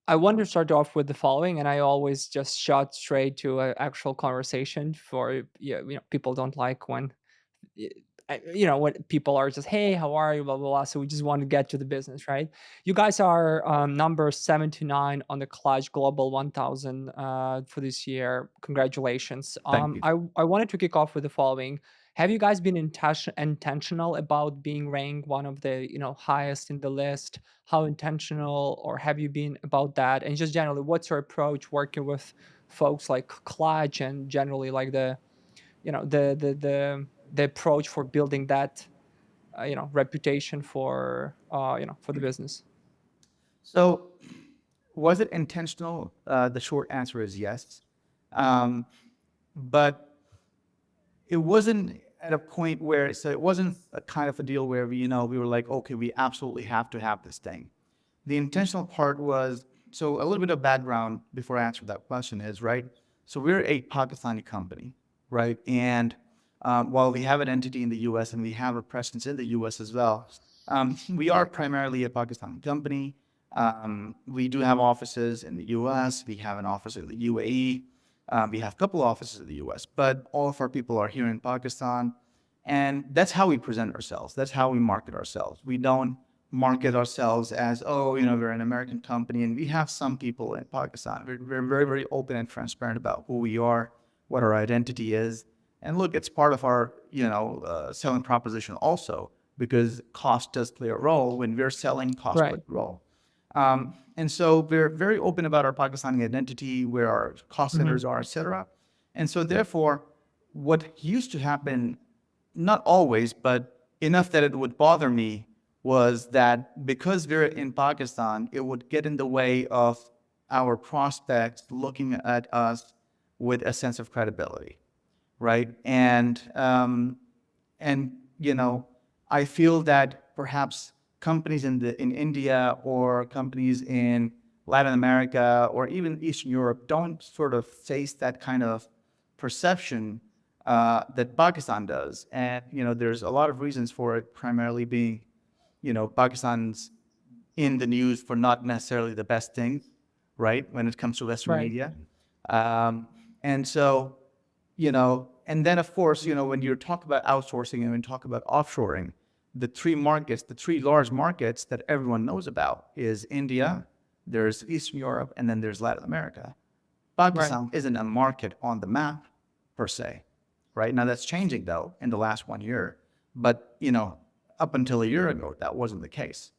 I want to start off with the following, and I always just shot straight to an actual conversation for people don't like when y- when people are just, hey, how are you, blah blah blah. So we just want to get to the business, right? You guys are number 79 on the Clutch Global 1000 for this year. Congratulations. Thank you. I wanted to kick off with the following. Have you guys been intentional about being ranked one of the highest in the list? How intentional, or have you been about that? And just generally, what's your approach working with folks like Clutch and generally like the approach for building that reputation for the business. So, was it intentional? The short answer is yes. Um, but it wasn't at a point where, so it wasn't a kind of a deal where we were like, okay, we absolutely have to have this thing. The intentional part was, so a little bit of background before I answer that question is, right? So we're a Pakistani company, right? And while we have an entity in the US and we have a presence in the US as well, we are primarily a Pakistani company. We do have offices in the US, we have an office in the UAE, we have a couple offices in the US, but all of our people are here in Pakistan. And that's how we present ourselves. That's how we market ourselves. We don't market ourselves as, oh, we're an American company. And we have some people in Pakistan. We're very, very open and transparent about who we are, what our identity is. And look, it's part of our, selling proposition also, because cost does play a role. When we're selling, cost plays Right. a role. And so we're very open about our Pakistani identity, where our cost Hmm. centers are, et cetera. And so therefore, what used to happen, not always, but enough that it would bother me, was that because we're in Pakistan, it would get in the way of our prospects looking at us with a sense of credibility, right? And I feel that perhaps companies in India or companies in Latin America or even Eastern Europe don't sort of face that kind of perception that Pakistan does. And there's a lot of reasons for it, primarily being Pakistan's in the news for not necessarily the best things, right? When it comes to Western Right. media. And so, and then of course, when you talk about outsourcing and when you talk about offshoring, the three large markets that everyone knows about is India, there's Eastern Europe, and then there's Latin America. Right. Pakistan isn't a market on the map per se, right? Now that's changing though in the last 1 year, but up until a year ago, that wasn't the case.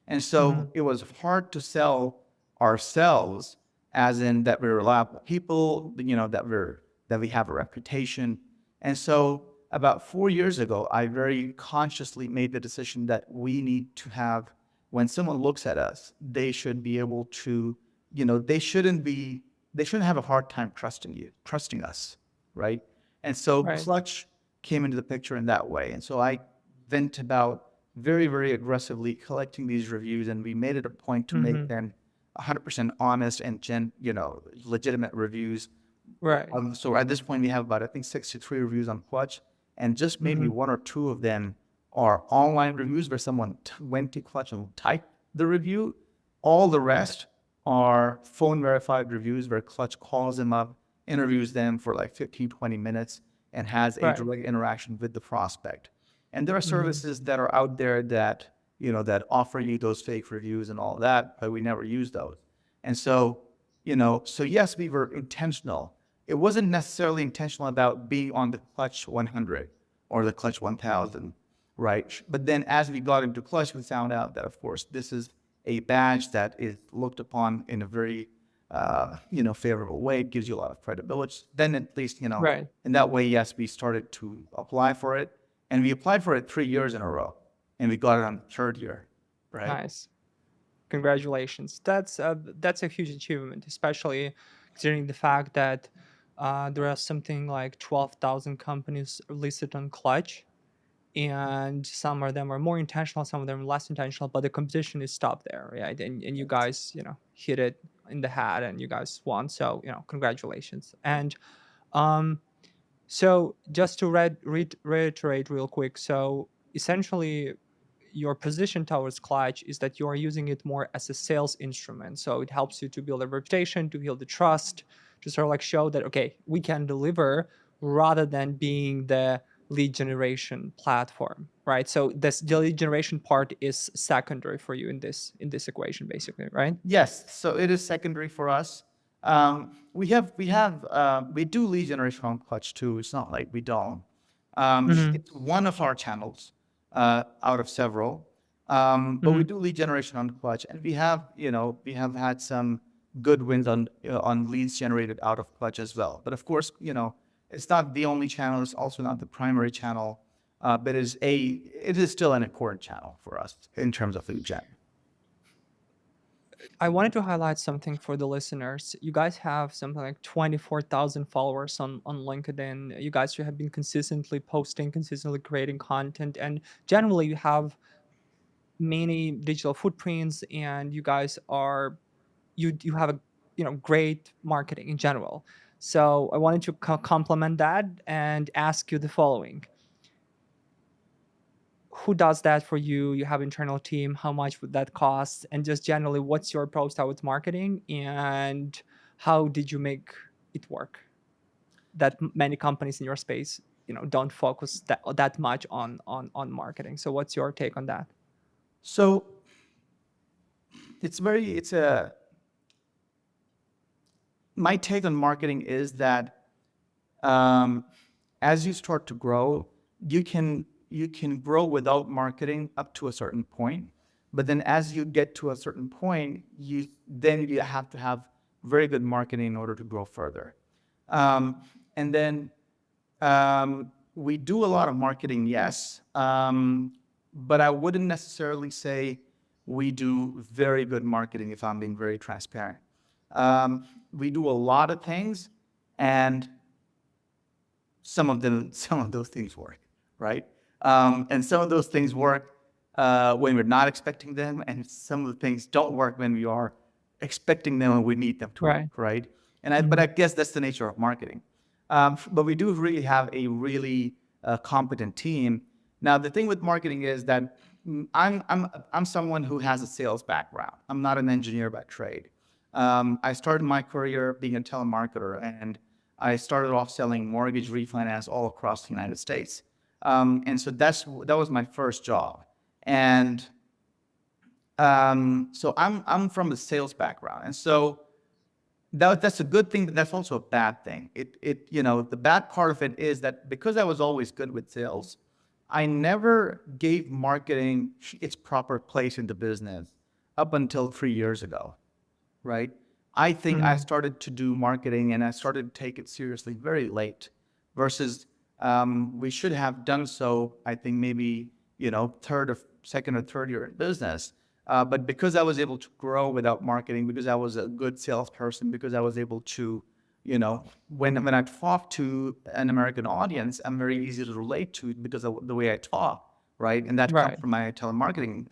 And Hmm. so it was hard to sell ourselves as in that we're reliable people, that we have a reputation. And so about 4 years ago, I very consciously made the decision that we need to have, when someone looks at us, they should be able to, they shouldn't have a hard time trusting us, right? And so Right. Clutch came into the picture in that way. And so I went about very, very aggressively collecting these reviews, and we made it a point to make Hmm. them 100% honest and legitimate reviews. Right. So at this point, we have about, I think, 63 reviews on Clutch, and just maybe Hmm. one or two of them are online reviews where someone went to Clutch and typed the review. All the rest are phone verified reviews where Clutch calls them up, interviews them for like 15, 20 minutes, and has a Right. direct interaction with the prospect. And there are Hmm. services that are out there that, that offer you those fake reviews and all that, but we never use those. And so, so yes, we were intentional. It wasn't necessarily intentional about being on the Clutch 100 or the Clutch 1000, right? But then as we got into Clutch, we found out that, of course, this is a badge that is looked upon in a very, favorable way. It gives you a lot of credibility. Then at least, Right. in that way, yes, we started to apply for it. And we applied for it 3 years in a row. And we got it on the third year, right? Nice. Congratulations. That's a huge achievement, especially considering the fact that there are something like 12,000 companies listed on Clutch, and some of them are more intentional, some of them are less intentional, but the competition is stopped there, right? And you guys hit it in the head and you guys won, so congratulations. And um so just to reiterate real quick, so essentially your position towards Clutch is that you are using it more as a sales instrument. So it helps you to build a reputation, to build the trust, to sort of like show that, okay, we can deliver, rather than being the lead generation platform, right? So this the lead generation part is secondary for you in this equation, basically, right? Yes, so it is secondary for us. We do lead generation on Clutch too. It's not like we don't. Hmm. It's one of our channels out of several. But we Hmm. do lead generation on Clutch, and we have had some good wins on leads generated out of Clutch as well. But of course, it's not the only channel. It's also not the primary channel. But it is still an important channel for us in terms of lead gen. I wanted to highlight something for the listeners. You guys have something like 24,000 followers on LinkedIn. You guys have been consistently posting, consistently creating content, and generally you have many digital footprints, and you guys are you have a great marketing in general. So I wanted to complement that and ask you the following: who does that for you? You have internal team, how much would that cost? And just generally, what's your approach towards marketing, and how did you make it work? That many companies in your space don't focus that much on marketing. So what's your take on that? So it's a my take on marketing is that um, as you start to grow, you can grow without marketing up to a certain point, but then as you get to a certain point, you have to have very good marketing in order to grow further. And then we do a lot of marketing, yes, but I wouldn't necessarily say we do very good marketing if I'm being very transparent. We do a lot of things, and some of those things work, right? And some of those things work when we're not expecting them, and some of the things don't work when we are expecting them and we need them to Right. work, right? But Hmm. I guess that's the nature of marketing. But we do really have a really competent team. Now, the thing with marketing is that I'm someone who has a sales background. I'm not an engineer by trade. I started my career being a telemarketer, and I started off selling mortgage refinance all across the United States. And so that was my first job. And so I'm from a sales background, and so that's a good thing, but that's also a bad thing. The bad part of it is that because I was always good with sales, I never gave marketing its proper place in the business up until 3 years ago, right? I think I Hmm. started to do marketing and I started to take it seriously very late versus we should have done so, I think maybe, second or third year in business. But because I was able to grow without marketing, because I was a good salesperson, because I was able to, when I talk to an American audience, I'm very easy to relate to because of the way I talk, right? And that comes Right. from my telemarketing,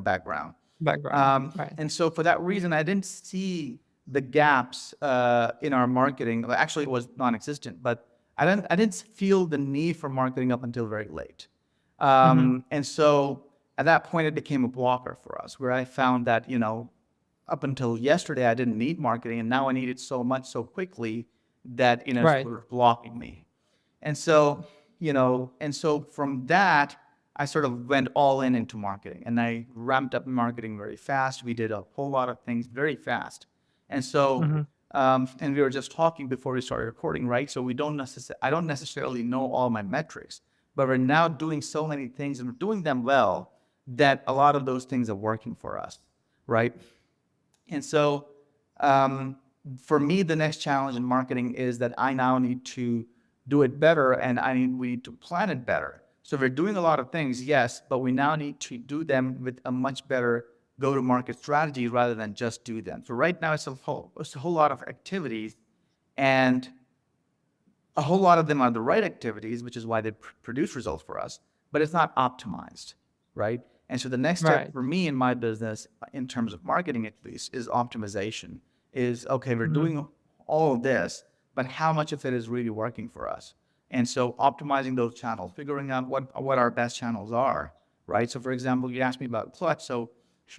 background. Background. Right. And so for that reason, I didn't see the gaps in our marketing. Well, actually, it was non-existent, but I didn't feel the need for marketing up until very late. Hmm. And so at that point, it became a blocker for us, where I found that, up until yesterday, I didn't need marketing, and now I need it so much so quickly that, it's Right. sort of blocking me. And so, and so from that, I sort of went all in into marketing, and I ramped up marketing very fast. We did a whole lot of things very fast. And so, Hmm. and we were just talking before we started recording, right? So I don't necessarily know all my metrics, but we're now doing so many things and we're doing them well that a lot of those things are working for us, right? And so, um, for me, the next challenge in marketing is that I now need to do it better, and we need to plan it better. So we're doing a lot of things, yes, but we now need to do them with a much better go-to-market strategy rather than just do them. So right now, it's a whole lot of activities, and a whole lot of them are the right activities, which is why they produce results for us, but it's not optimized, right? And so the next step Right. for me in my business, in terms of marketing at least, is optimization. Is okay, we're Hmm. doing all of this, but how much of it is really working for us? And so optimizing those channels, figuring out what our best channels are, right? So for example, you asked me about Clutch. So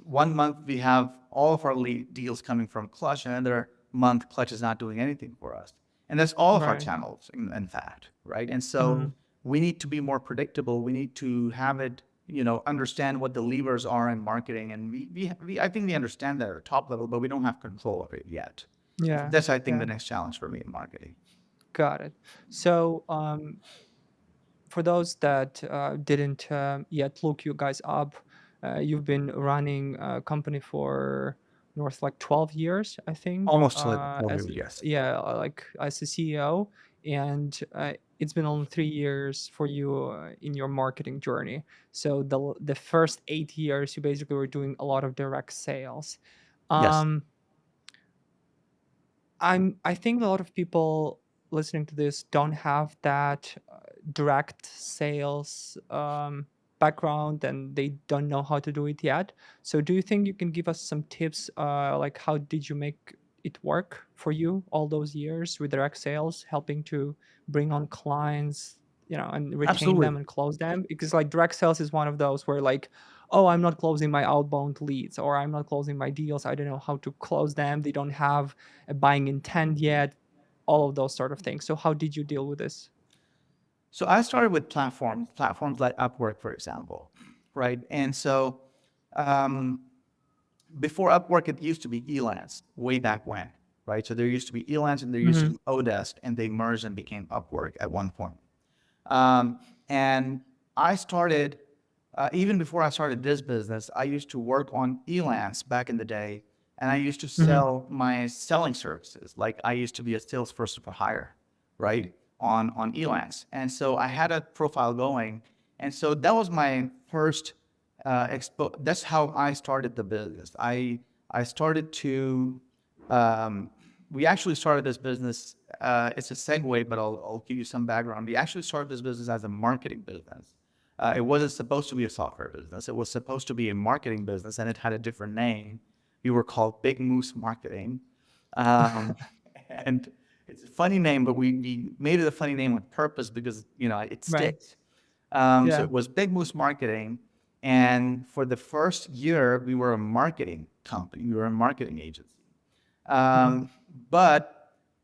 one month we have all of our lead deals coming from Clutch, and another month Clutch is not doing anything for us. And that's all of our Right. channels, in fact, right? And so Mhm. we need to be more predictable. We need to have it, understand what the levers are in marketing. And I think we understand that at a top level, but we don't have control of it yet. Yeah. That's, I think, Yeah. the next challenge for me in marketing. Got it. So, for those that didn't yet look you guys up, you've been running a company for north like 12 years, I think, Almost like all as yes. yeah, like as a CEO, and it's been only 3 years for you in your marketing journey. So the first 8 years, you basically were doing a lot of direct sales. Yes. Um, I think a lot of people listening to this don't have that direct sales background, and they don't know how to do it yet. So do you think you can give us some tips, like how did you make it work for you all those years with direct sales, helping to bring on clients, and retain them Absolutely. and close them? Because like direct sales is one of those where like, oh, I'm not closing my outbound leads, or I'm not closing my deals, I don't know how to close them, they don't have a buying intent yet, all of those sort of things. So how did you deal with this? So I started with platforms like Upwork, for example, right? And so um, before Upwork, it used to be Elance way back when, right? So there used to be Elance and there used to Hmm. be Odesk, and they merged and became Upwork at one point. And I started, even before I started this business, I used to work on Elance back in the day, and I used to Hmm. sell my selling services. Like I used to be a salesperson for hire, right, on Elance. And so I had a profile going, and so that was my first That's how I started the business. I started to we actually started this business. It's a segue, but I'll give you some background. We actually started this business as a marketing business. It wasn't supposed to be a software business. It was supposed to be a marketing business, and it had a different name. We were called Big Moose Marketing. Um, and it's a funny name, but we made it a funny name on purpose because, it Right. sticks. So Yeah. it was Big Moose Marketing. And for the first year, we were a marketing company. We were a marketing agency. Hmm. Um, but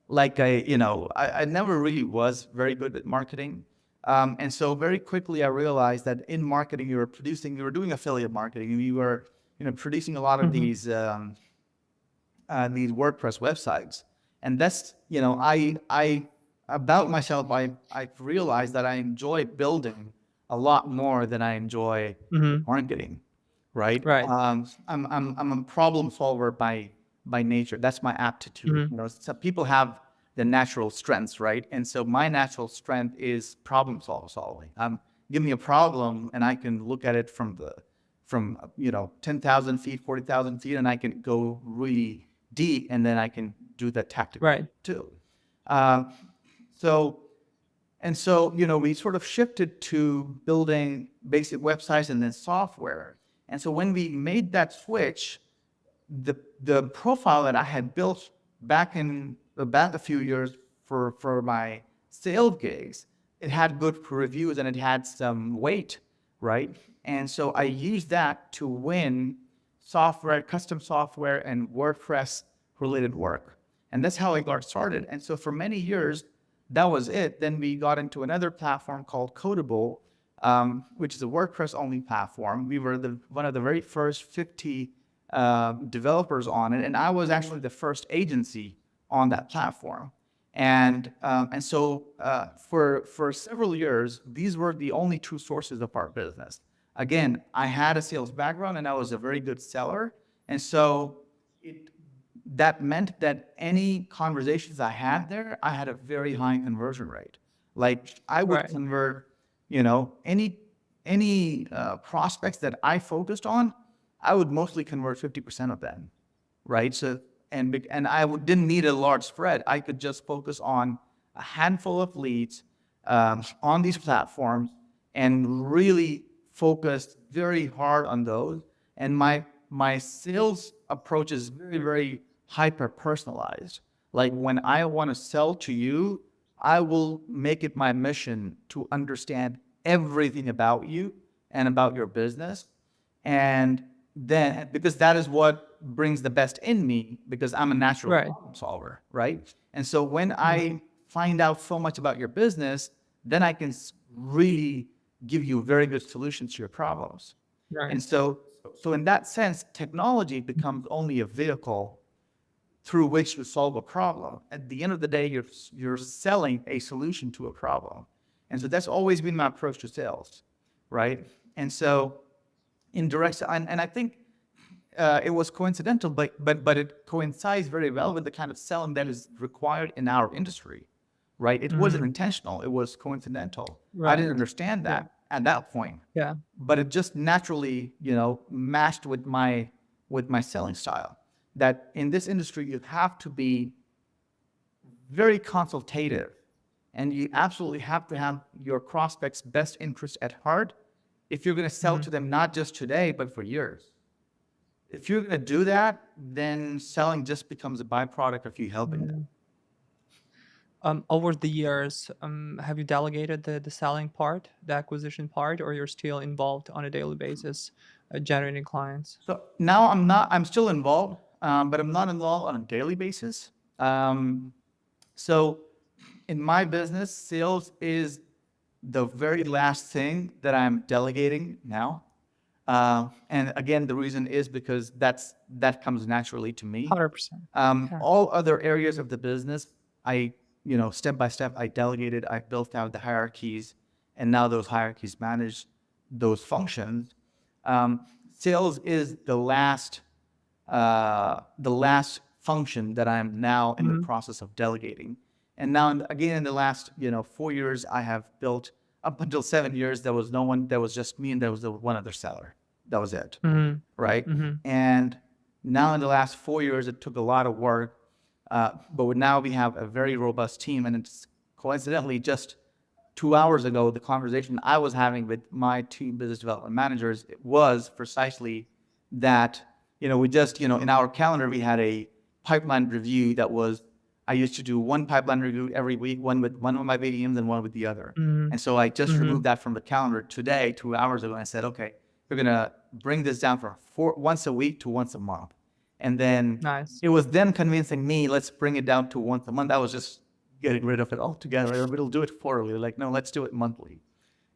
like I never really was very good at marketing. And so very quickly I realized that in marketing, we were doing affiliate marketing, and we were, producing a lot of Hmm. these WordPress websites. And that's, about myself, I've realized that I enjoy building a lot more than I enjoy Hmm. marketing, right? Right. I'm a problem solver by nature. That's my aptitude. Hmm. Some people have the natural strengths, right? And so my natural strength is solving. Give me a problem, and I can look at it from 10,000 feet, 40,000 feet, and I can go really deep, and then I can do the tactical Right. too. Uh, so so we sort of shifted to building basic websites and then software. And so when we made that switch, the profile that I had built back a few years for my sales gigs, it had good reviews and it had some weight, right? And so I used that to win custom software and WordPress related work. And that's how I got started. And so for many years, that was it. Then we got into another platform called Codable, which is a WordPress only platform. We were one of the very first 50 developers on it, and I was actually the first agency on that platform. And so for several years, these were the only two sources of our business. Again, I had a sales background, and I was a very good seller, and so it that meant that any conversations I had there, I had a very high conversion rate. Like I would Right. convert, any prospects that I focused on, I would mostly convert 50% of them, right? So and didn't need a large spread. I could just focus on a handful of leads on these platforms and really focus very hard on those. And my sales approach is very, very hyper personalized. Like when I want to sell to you, I will make it my mission to understand everything about you and about your business. And then, because that is what brings the best in me, because I'm a natural Right. problem solver, right? And so when Mhm. I find out so much about your business, then I can really give you very good solutions to your problems. Right. And so in that sense, technology becomes only a vehicle through which to solve a problem. At the end of the day, you're selling a solution to a problem. And so that's always been my approach to sales, right? And so in direct, and I think it was coincidental, but it coincides very well with the kind of selling that is required in our industry, right? It wasn't Mhm. intentional; it was coincidental. I didn't Right. understand Yeah. that at that point, Yeah. but it just naturally, matched with my selling style. That in this industry, you have to be very consultative, and you absolutely have to have your prospects' best interest at heart if you're going to sell Mhm. to them not just today but for years. If you're going to do that, then selling just becomes a byproduct of you helping them. Mhm. Over the years, have you delegated the selling part, the acquisition part, or you're still involved on a daily basis, generating clients? So now I'm still involved, but I'm not involved on a daily basis. Um, so in my business, sales is the very last thing that I'm delegating now. And again, the reason is because that comes naturally to me. 100%. Yeah. All other areas of the business, I, step by step, I delegated, I built out the hierarchies, and now those hierarchies manage those functions. Sales is the last function that I'm now in the Mhm. process of delegating. And now, again, in the last, 4 years, I have built up until 7 years. There was no one. There was just me, and there was the one other seller. That was it, Mhm. right? Mhm. And now, in the last 4 years, it took a lot of work, but now we have a very robust team, and it's coincidentally just 2 hours ago, the conversation I was having with my two business development managers was precisely that, we just, in our calendar, we had a pipeline review that was, I used to do one pipeline review every week, one with one of my BDMs and one with the other. Mhm. And so I just removed Mhm. that from the calendar today, 2 hours ago, and I said, okay, we're going to bring this down from once a week to once a month. And then Nice. it was them convincing me, let's bring it down to once a month. I was just getting rid of it altogether. We'll do it quarterly. Like, no, let's do it monthly.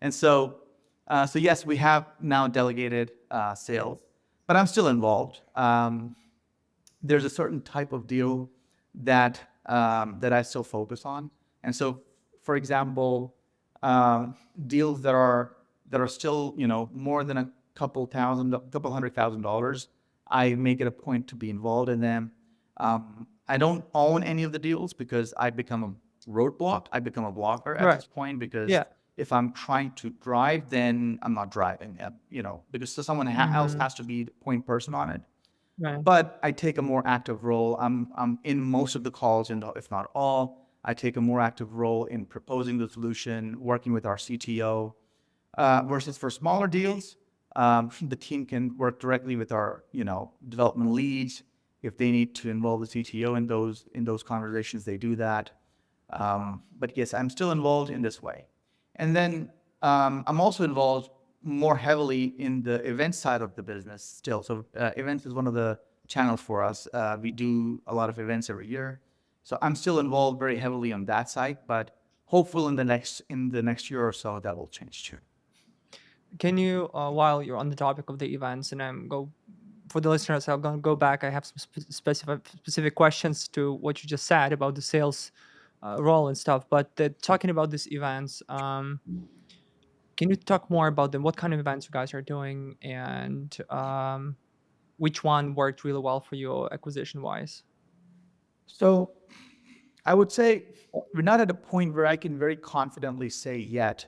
And so yes, we have now delegated sales, but I'm still involved. There's a certain type of deal that I still focus on, and so, for example, deals that are still more than a couple $100,000, I make it a point to be involved in them. I don't own any of the deals because I become a roadblock. I become a blocker at Right. this point because Yeah. if I'm trying to drive, then I'm not driving. Because someone else Mhm. has to be the point person on it. Right. But I take a more active role. I'm in most of the calls, and if not all. I take a more active role in proposing the solution, working with our CTO. Versus for smaller deals, the team can work directly with our development leads. If they need to involve the CTO in those conversations, they do that. But yes, I'm still involved in this way. And then I'm also involved more heavily in the event side of the business still. So events is one of the channels for us. We do a lot of events every year. So I'm still involved very heavily on that side, but hopefully in the next year or so that will change too. Can you, while you're on the topic of the events, and for the listeners, I'm gonna go back. I have some specific questions to what you just said about the sales role and stuff. But talking about these events, can you talk more about them? What kind of events you guys are doing, and which one worked really well for you acquisition wise? So I would say we're not at a point where I can very confidently say yet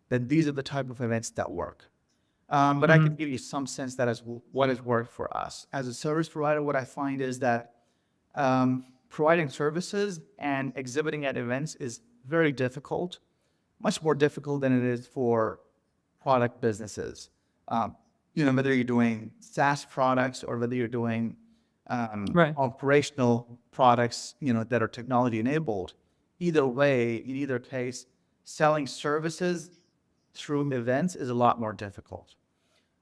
that these are the type of events that work. But I can Hmm. give you some sense that is what has worked for us. As a service provider, what I find is that providing services and exhibiting at events is very difficult, much more difficult than it is for product businesses. Um, whether you're doing SaaS products or whether you're doing Right. operational products, that are technology enabled. Either way, in either case, selling services through events is a lot more difficult.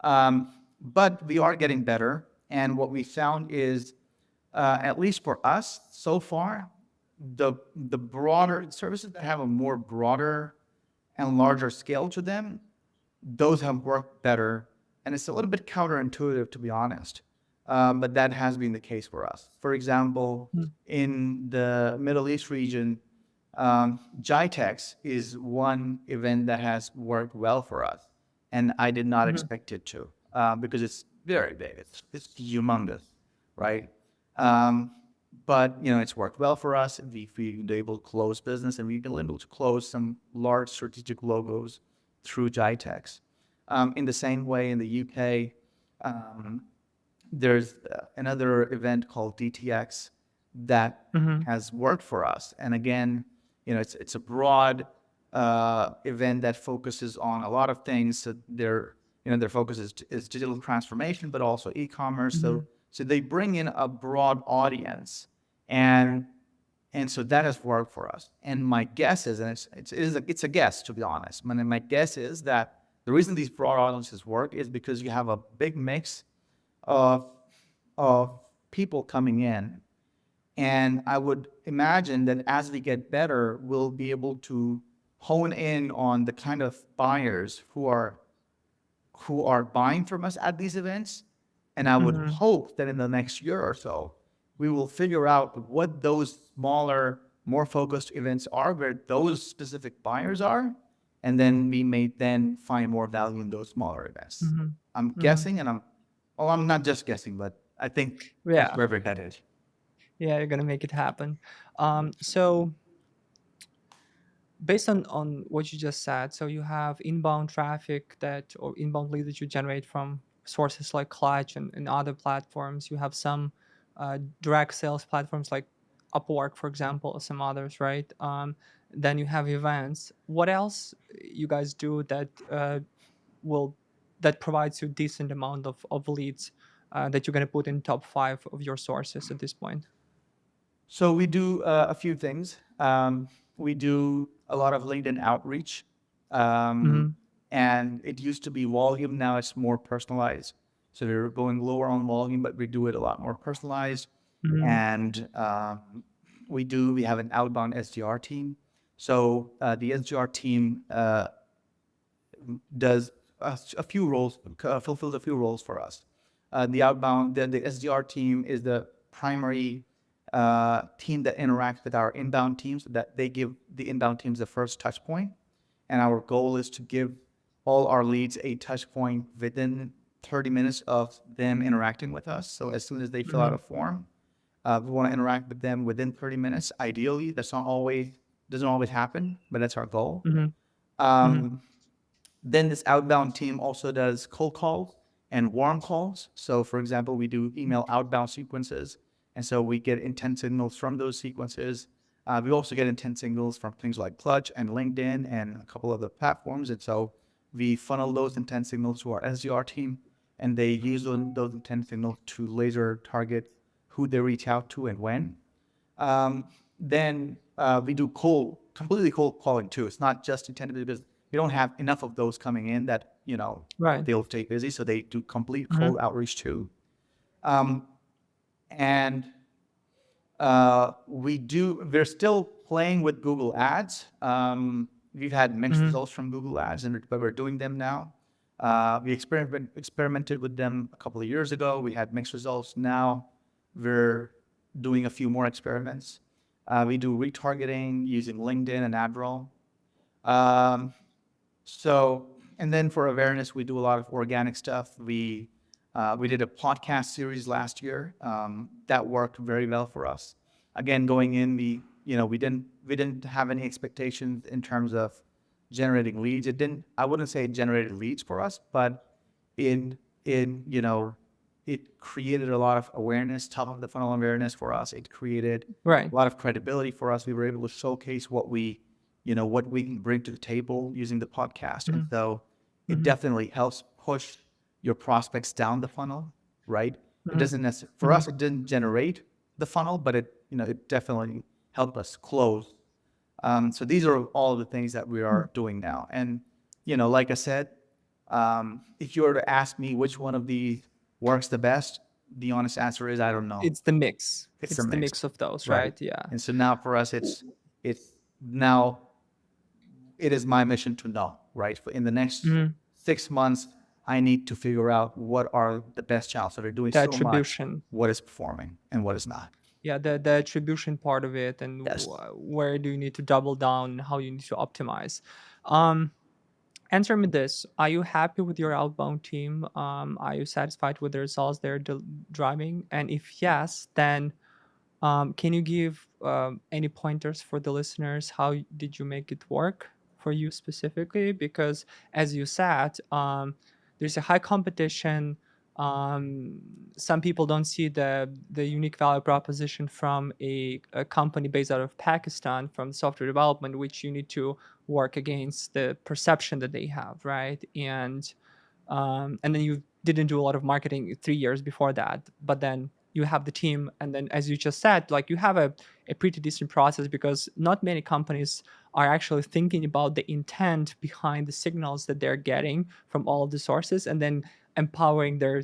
But we are getting better. And what we found is, at least for us so far, the broader services that have a more broader and larger scale to them, those have worked better. And it's a little bit counterintuitive, to be honest. But that has been the case for us. For example, Mm. in the Middle East region, GITEX is one event that has worked well for us. And I did not Mhm. expect it to, because it's very big. It's humongous, right? Um, but it's worked well for us. We've been able to close business, and we've been able to close some large strategic logos through GITEX. In the same way, in the UK, um, there's another event called DTX that Mhm. has worked for us. And again, it's a broad event that focuses on a lot of things. So their focus is digital transformation, but also e-commerce. So Mhm. so they bring in a broad audience, and so that has worked for us. And my guess is, and it's a guess, to be honest. My guess is that the reason these broad audiences work is because you have a big mix of of people coming in. And I would imagine that as we get better, we'll be able to hone in on the kind of buyers who are buying from us at these events. And I would Mhm. hope that in the next year or so, we will figure out what those smaller, more focused events are, where those specific buyers are, and then we may then find more value in those smaller events. Mhm. I'm Mhm. guessing, and I'm not just guessing, but I think that's Yeah. where we're headed. Yeah, you're gonna make it happen. So based on what you just said, so you have inbound traffic that or inbound leads that you generate from sources like Clutch and other platforms. You have some direct sales platforms like Upwork, for example, or some others, right? Then you have events. What else you guys do that will that provides you decent amount of leads that you're gonna put in top five of your sources at this point? So we do a few things. We do a lot of LinkedIn outreach, Mm-hmm. and it used to be volume. Now it's more personalized. So we're going lower on volume, but we do it a lot more personalized. Mm-hmm. And we have an outbound SDR team. So the SDR team does a few roles, fulfills a few roles for us. The SDR team is the primary team that interacts with our inbound teams, so that they give the inbound teams the first touch point. And our goal is to give all our leads a touch point within 30 minutes of them interacting with us. So as soon as they fill out Mm-hmm. a form, we want to interact with them within 30 minutes. Ideally, that's not always doesn't always happen, but that's our goal. Mm-hmm. Mm-hmm. Um, then this outbound team also does cold calls and warm calls. So, for example, we do email outbound sequences. And so we get intent signals from those sequences. We also get intent signals from things like Clutch and LinkedIn and a couple other platforms. And so we funnel those intent signals to our SDR team, and they use those intent signals to laser target who they reach out to and when. Then we do completely cold calling too. It's not just intended because we don't have enough of those coming in that Right. they'll stay busy. So they do complete Mm-hmm. cold outreach too. Um, and we're still playing with Google Ads. We've had mixed Mm-hmm. results from Google Ads, but we're doing them now. We experimented with them a couple of years ago. We had mixed results. Now we're doing a few more experiments. We do retargeting using LinkedIn and AdRoll. Um, so, and then for awareness, we do a lot of organic stuff. We did a podcast series last year that worked very well for us. Again, going in, we didn't have any expectations in terms of generating leads. It didn't. I wouldn't say it generated leads for us, but in in you know, it created a lot of awareness, top of the funnel awareness for us. It created Right. a lot of credibility for us. We were able to showcase what we can bring to the table using the podcast. And Mm-hmm. so it Mm-hmm. definitely helps push your prospects down the funnel, right? It Mm-hmm. doesn't necessarily, for Mm-hmm. us, it didn't generate the funnel, but it definitely helped us close. So these are all of the things that we are doing now. And like I said, if you were to ask me which one of these works the best, the honest answer is I don't know. It's the mix. It's a It's the mix, mix of those, right? right? Yeah. And so now for us, it's now it is my mission to know, right? In the next Mhm. 6 months, I need to figure out what are the best channels that are doing The so much, attribution. what is performing, and what is not. Yeah, the attribution part of it, and Yes. where do you need to double down, how you need to optimize. Um, Answer me this: are you happy with your outbound team? Are you satisfied with the results they're driving? And if yes, then can you give any pointers for the listeners? How did you make it work for you specifically? Because as you said, there's a high competition. Some people don't see the unique value proposition from a company based out of Pakistan from software development, which you need to work against the perception that they have, right? And then you didn't do a lot of marketing 3 years before that, but then you have the team, and then as you just said, like you have a pretty decent process, because not many companies are actually thinking about the intent behind the signals that they're getting from all of the sources, and then empowering their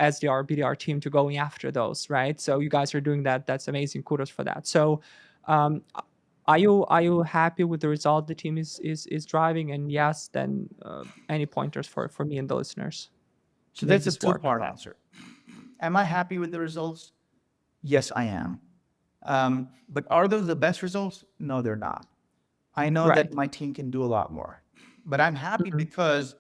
SDR BDR team to going after those, right? So you guys are doing that. That's amazing. Kudos for that. So um, are you happy with the result the team is driving? And yes, then any pointers for me and the listeners to So make that's a this work? two-part answer. Am I happy with the results? Yes, I am. But are those the best results? No, they're not. I know that Right. my team can do a lot more, but I'm happy Hmm. because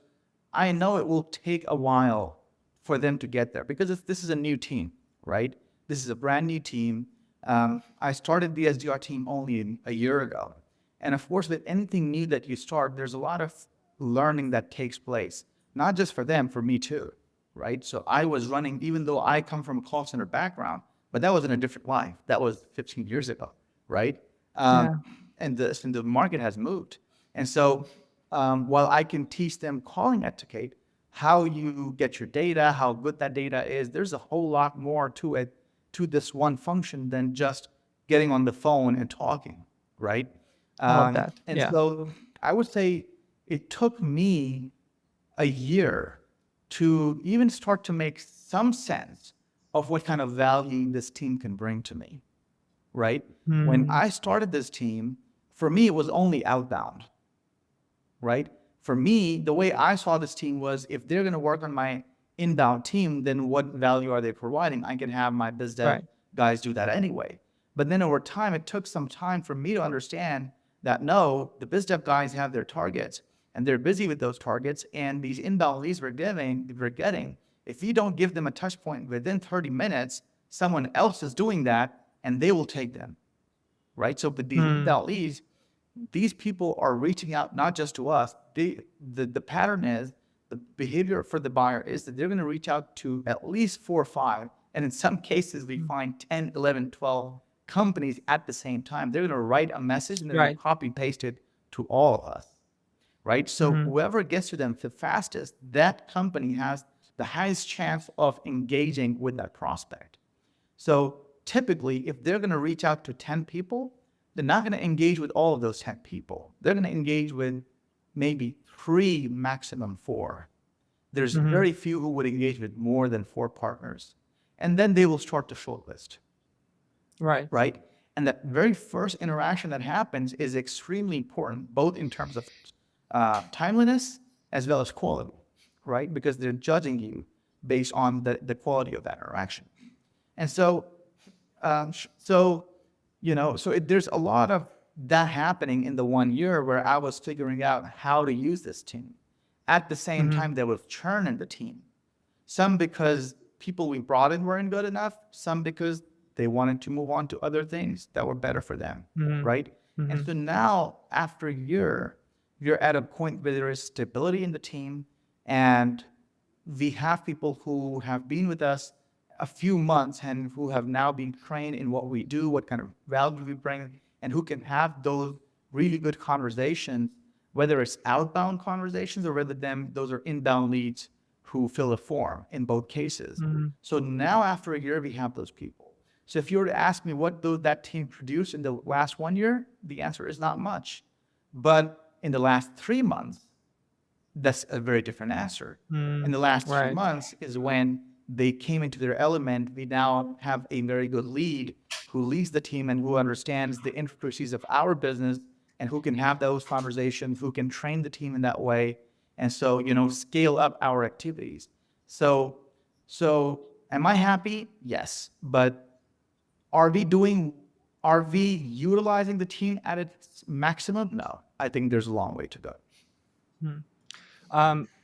I know it will take a while for them to get there because this is a new team, right? This is a brand new team. I started the SDR team only a year ago. And of course, with anything new that you start, there's a lot of learning that takes place, not just for them, for me too, right? So I was running, even though I come from a call center background, but that was in a different life. That was 15 years ago, right? Yeah. And the market has moved. And so while I can teach them calling etiquette, how you get your data, how good that data is, there's a whole lot more to it, to this one function than just getting on the phone and talking, right? I love that. And Yeah. so I would say it took me a year to even start to make some sense of what kind of value this team can bring to me, right? When Mm, I started this team, for me, it was only outbound, right? For me, the way I saw this team was if they're going to work on my inbound team, then what value are they providing? I can have my biz dev right. guys do that anyway. But then over time, it took some time for me to understand that no, the biz dev guys have their targets and they're busy with those targets. And these inbound leads we're getting, if you don't give them a touch point within 30 minutes, someone else is doing that and they will take them, right? So with these Mm, inbound leads, these people are reaching out not just to us. The pattern is the behavior for the buyer is that they're going to reach out to at least 4 or 5. And in some cases, we mm, find 10, 11, 12 companies at the same time. They're going to write a message and they're going to right. copy paste it to all of us, right? So Hmm. whoever gets to them the fastest, that company has the highest chance of engaging with that prospect. So typically, if they're going to reach out to 10 people, they're not going to engage with all of those 10 people. They're going to engage with maybe 3, maximum 4. There's Hmm. very few who would engage with more than 4 partners. And then they will start the shortlist, Right. right? And that very first interaction that happens is extremely important, both in terms of timeliness as well as quality, right? Because they're judging you based on the quality of that interaction. And so so, there's a lot of that happening in the 1 year where I was figuring out how to use this team. At the same Hmm. time, there was churn in the team. Some because people we brought in weren't good enough, some because they wanted to move on to other things that were better for them, Hmm. right? And Hmm. so now, after a year, you're at a point where there is stability in the team, and we have people who have been with us a few months and who have now been trained in what we do, what kind of value we bring, and who can have those really good conversations, whether it's outbound conversations or whether those are inbound leads who fill a form in both cases. Hmm. So now after a year, we have those people. So if you were to ask me what that team produced in the last 1 year, the answer is not much. But in the last 3 months, That's a very different answer. In Mm, the last few right. months is when they came into their element. We now have a very good lead who leads the team and who understands the intricacies of our business and who can have those conversations, who can train the team in that way. And so, scale up our activities. So, so am I happy? Yes. But are we doing, are we utilizing the team at its maximum? No. I think there's a long way to go. Hmm.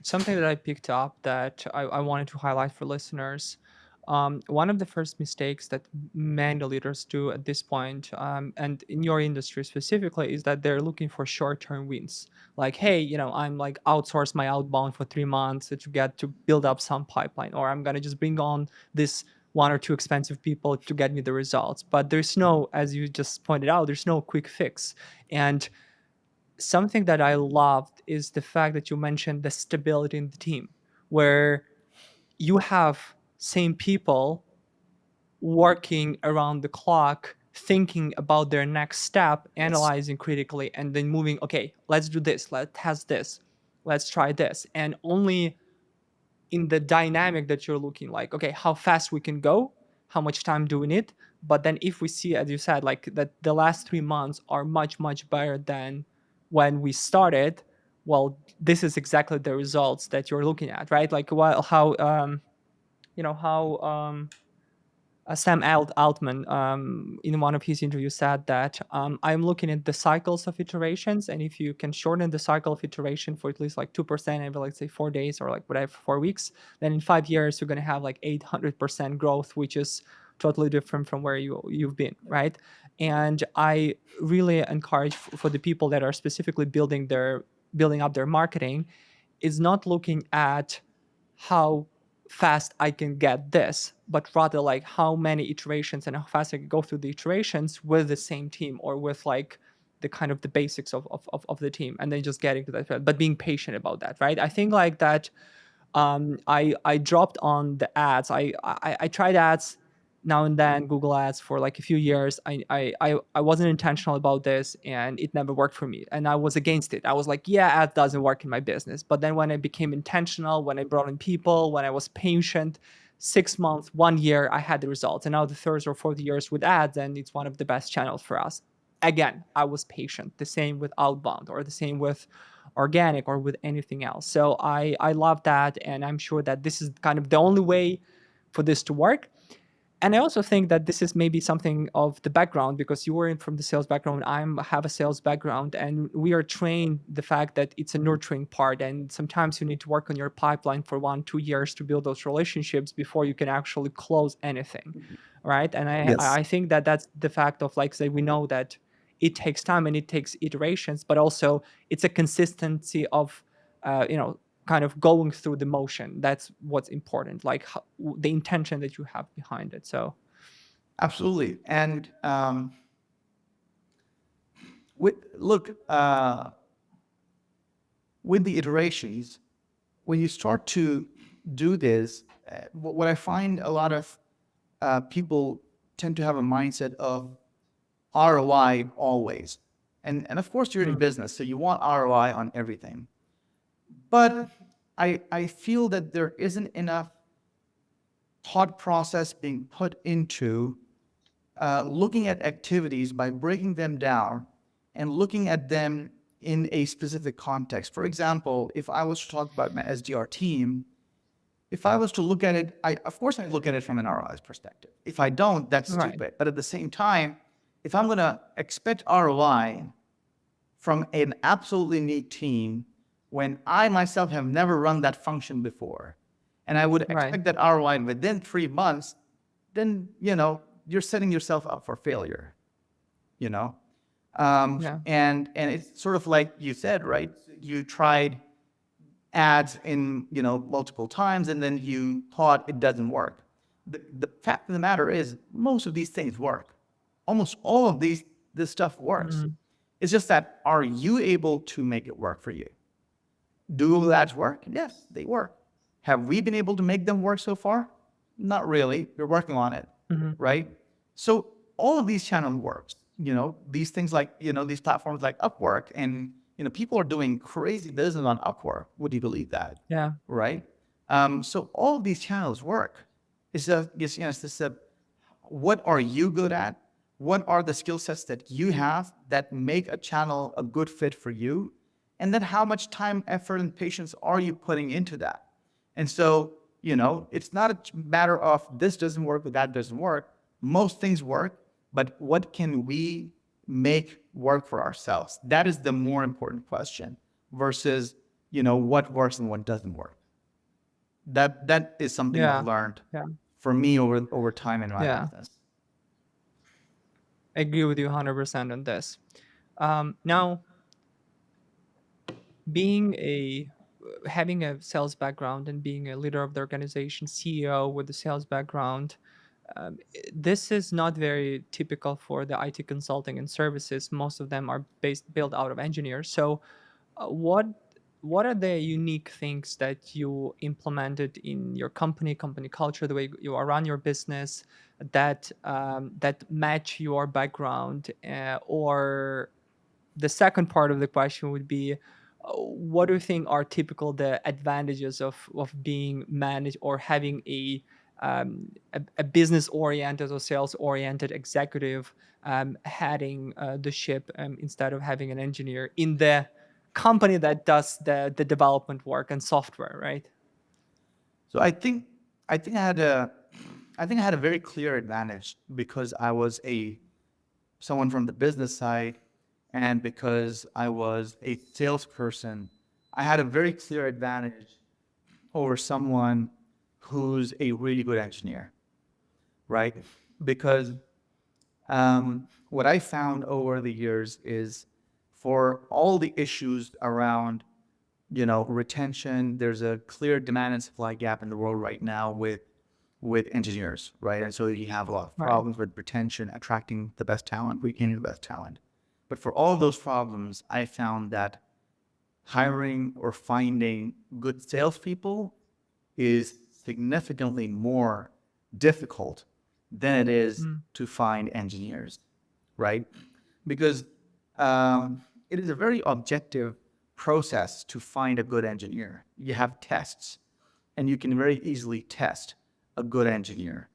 Something that I picked up that I wanted to highlight for listeners. One of the first mistakes that many leaders do at this point, and in your industry specifically, is that they're looking for short-term wins. Like, hey, I'm like outsource my outbound for 3 months to get to build up some pipeline, or I'm gonna just bring on this one or two expensive people to get me the results. But there's no, as you just pointed out, there's no quick fix. And something that I loved is the fact that you mentioned the stability in the team, where you have same people working around the clock, thinking about their next step, Yes. analyzing critically, and then moving. Okay, let's do this. Let's test this. Let's try this. And only in the dynamic that you're looking, like, okay, how fast we can go, how much time do we need. But then if we see, as you said, like that the last 3 months are much much better than when we started, well, this is exactly the results that you're looking at, right? Like, while how how Sam Altman, in one of his interviews, said that I'm looking at the cycles of iterations, and if you can shorten the cycle of iteration for at least like 2% every, like, say, 4 days or like whatever, 4 weeks, then in 5 years you're going to have like 800% growth, which is totally different from where you've been, right? And I really encourage for the people that are specifically building up their marketing is not looking at how fast I can get this, but rather like how many iterations and how fast I can go through the iterations with the same team, or with like the kind of the basics of the team, and then just getting to that, but being patient about that, right? I think like that I dropped on the ads. I tried ads now and then, Google Ads, for like a few years. I wasn't intentional about this, and it never worked for me. And I was against it. I was like, yeah, ads doesn't work in my business. But then when I became intentional, when I brought in people, when I was patient, 6 months, 1 year, I had the results. And now the third or fourth years with ads, and it's one of the best channels for us. Again, I was patient. The same with outbound, or the same with organic, or with anything else. So I love that, and I'm sure that this is kind of the only way for this to work. And I also think that this is maybe something of the background, because you were in from the sales background. I have a sales background, and we are trained the fact that it's a nurturing part, and sometimes you need to work on your pipeline for 1-2 years to build those relationships before you can actually close anything, right? And Yes. I think that that's the fact of, like, say, we know that it takes time and it takes iterations, but also it's a consistency of kind of going through the motion. That's what's important, like the intention that you have behind it. So Absolutely. And look, with the iterations, when you start to do this, what I find a lot of people tend to have a mindset of ROI always. And of course, you're in mm, business, so you want ROI on everything. But I feel that there isn't enough thought process being put into looking at activities by breaking them down and looking at them in a specific context. For example, if I was to talk about my SDR team, if I was to look at it, of course I look at it from an ROI perspective. If I don't, that's right, stupid. But at the same time, if I'm going to expect ROI from an absolutely neat team when I myself have never run that function before, and I would right, expect that ROI within 3 months, then you're setting yourself up for failure. You know, yeah, and it's sort of like you said, right? You tried ads in multiple times, and then you thought it doesn't work. The fact of the matter is, most of these things work. Almost all of this stuff works. mm, It's just that, are you able to make it work for you? Do Google Ads work? Yes, they work. Have we been able to make them work so far? Not really. We're working on it, mhm, right? So all of these channels works. These things like these platforms like Upwork and People are doing crazy business on Upwork. Would you believe that? Yeah. Right? So all of these channels work. It's just a, what are you good at? What are the skill sets that you have that make a channel a good fit for you? And then how much time, effort, and patience are you putting into that? And so, it's not a matter of this doesn't work or that doesn't work. Most things work, but what can we make work for ourselves? That is the more important question versus, what works and what doesn't work. That is something I've Yeah. learned Yeah. for me over time in my Yeah. business. I agree with you 100% on this. Now, being a having a sales background and being a leader of the organization, CEO with a sales background, this is not very typical for the IT consulting and services. Most of them are built out of engineers. So, what are the unique things that you implemented in your company culture, the way you run your business, that match your background, or the second part of the question would be, what do you think are typical the advantages of being managed or having a business oriented or sales oriented executive heading the ship, instead of having an engineer in the company that does the development work and software, right? So I think I had a very clear advantage because I was a someone from the business side, and because I was a salesperson, I had a very clear advantage over someone who's a really good engineer, right? Because what I found over the years is for all the issues around, retention, there's a clear demand and supply gap in the world right now with engineers, right? And so you have a lot of Right. problems with retention, attracting the best talent, retaining the best talent. But for all of those problems, I found that hiring or finding good salespeople is significantly more difficult than it is Mm, to find engineers, right? Because it is a very objective process to find a good engineer. You have tests, and you can very easily test a good engineer.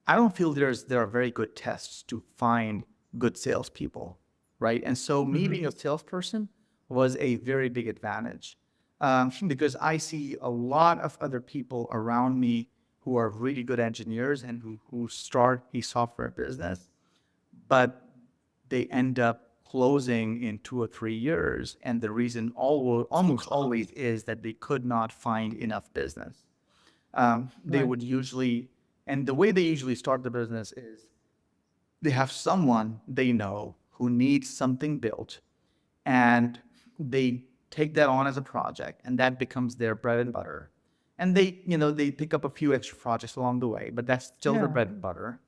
I don't feel there are very good tests to find good salespeople, right? And so me mhm. being a salesperson was a very big advantage, because I see a lot of other people around me who are really good engineers and who start a software business, but they end up closing in 2 or 3 years. And the reason almost always is that they could not find enough business. They Right. would usually, and the way they usually start the business is they have someone they know who needs something built, and they take that on as a project, and that becomes their bread and butter. And they pick up a few extra projects along the way, but that's still their Yeah. bread and butter.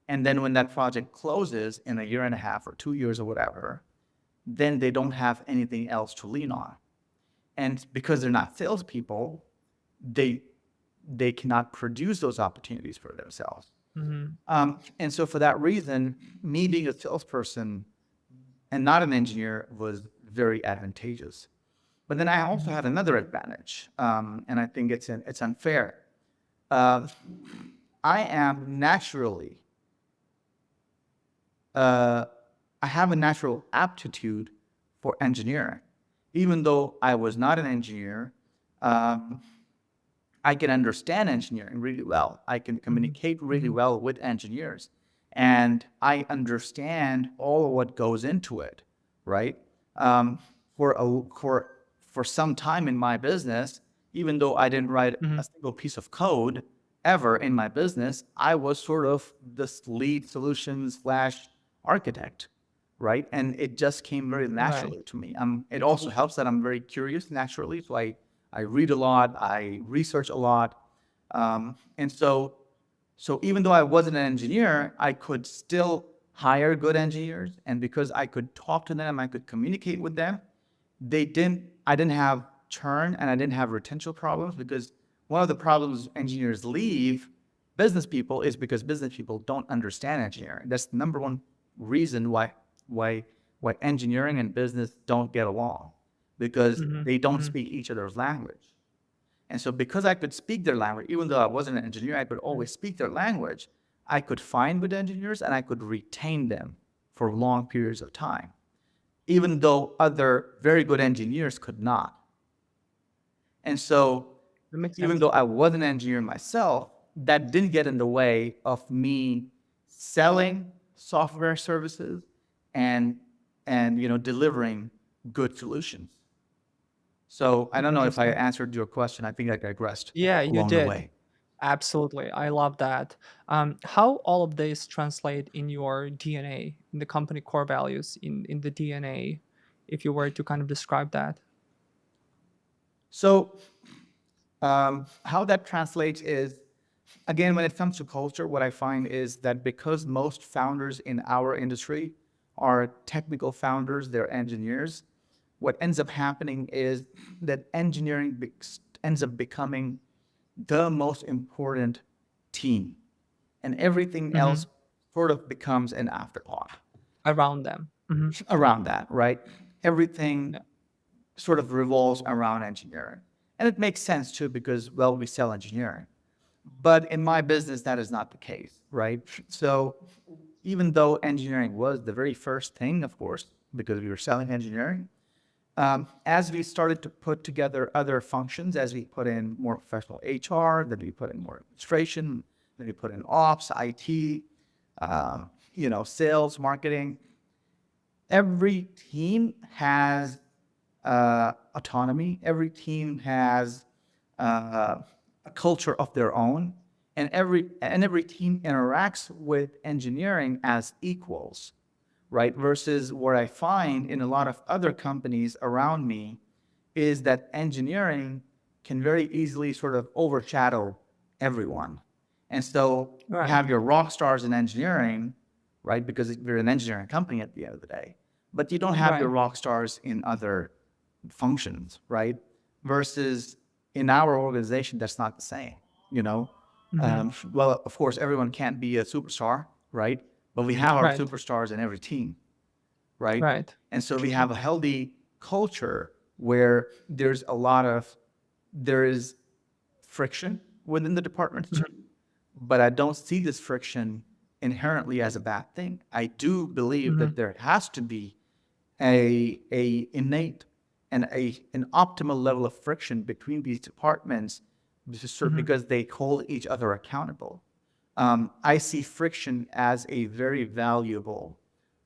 And then when that project closes in a year and a half or 2 years or whatever, then they don't have anything else to lean on. And because they're not salespeople, they they cannot produce those opportunities for themselves. Mhm. And so for that reason, me being a salesperson and not an engineer was very advantageous. But then I also Mhm. had another advantage, and I think it's unfair. Uh, I am naturally uh, I have a natural aptitude for engineering. Even though I was not an engineer, um, I can understand engineering really well. I can Mhm. communicate really Mhm. well with engineers, and I understand all of what goes into it, right? Um, for some time in my business, even though I didn't write a Mhm. single piece of code ever in my business, I was sort of this lead solution slash architect, right? And it just came very Right. naturally to me. It also helps that I'm very curious naturally, so I read a lot, I research a lot, and so even though I wasn't an engineer, I could still hire good engineers, and because I could talk to them, I could communicate with them. I didn't have churn and I didn't have retention problems because one of the problems engineers leave business people is because business people don't understand engineering. That's the number one reason why why engineering and business don't get along, because Mm-hmm. they don't Mm-hmm. speak each other's language. And so because I could speak their language, even though I wasn't an engineer, I could always speak their language. I could find good engineers and I could retain them for long periods of time, even though other very good engineers could not. And so, That makes even sense. though I was an engineer myself, that didn't get in the way of me selling software services and delivering good solutions. So I don't know if I Interesting. answered your question. I think I digressed Yeah, you along the did. way. Absolutely. I love that. How all of this translate in your DNA, in the company core values, in the DNA, if you were to kind of describe that. So how that translates is, again, when it comes to culture, what I find is that because most founders in our industry are technical founders, they're engineers, what ends up happening is that engineering ends up becoming the most important team, and everything Hmm. else sort of becomes an afterthought Around them. Hmm. around that, right? Everything Yeah. sort of revolves around engineering. And it makes sense too, because, well, we sell engineering. But in my business, that is not the case, right? So even though engineering was the very first thing, of course, because we were selling engineering, as we started to put together other functions, as we put in more professional HR, then we put in more administration, then we put in ops, IT, sales, marketing, every team has autonomy. Every team has a culture of their own, and every team interacts with engineering as equals, right? Versus what I find in a lot of other companies around me is that engineering can very easily sort of overshadow everyone. And so you Right. have your rock stars in engineering, right? Because we're an engineering company at the end of the day, but you don't have your Right. rock stars in other functions, right? Versus in our organization, that's not the same, you know? Hmm. Well, of course, everyone can't be a superstar, right? But we have our Right. superstars in every team, right? Right. And so we have a healthy culture where there is friction within the department too. Hmm. But I don't see this friction inherently as a bad thing. I do believe Hmm. that there has to be a innate and an optimal level of friction between these departments, Hmm. because they hold each other accountable. I see friction as a very valuable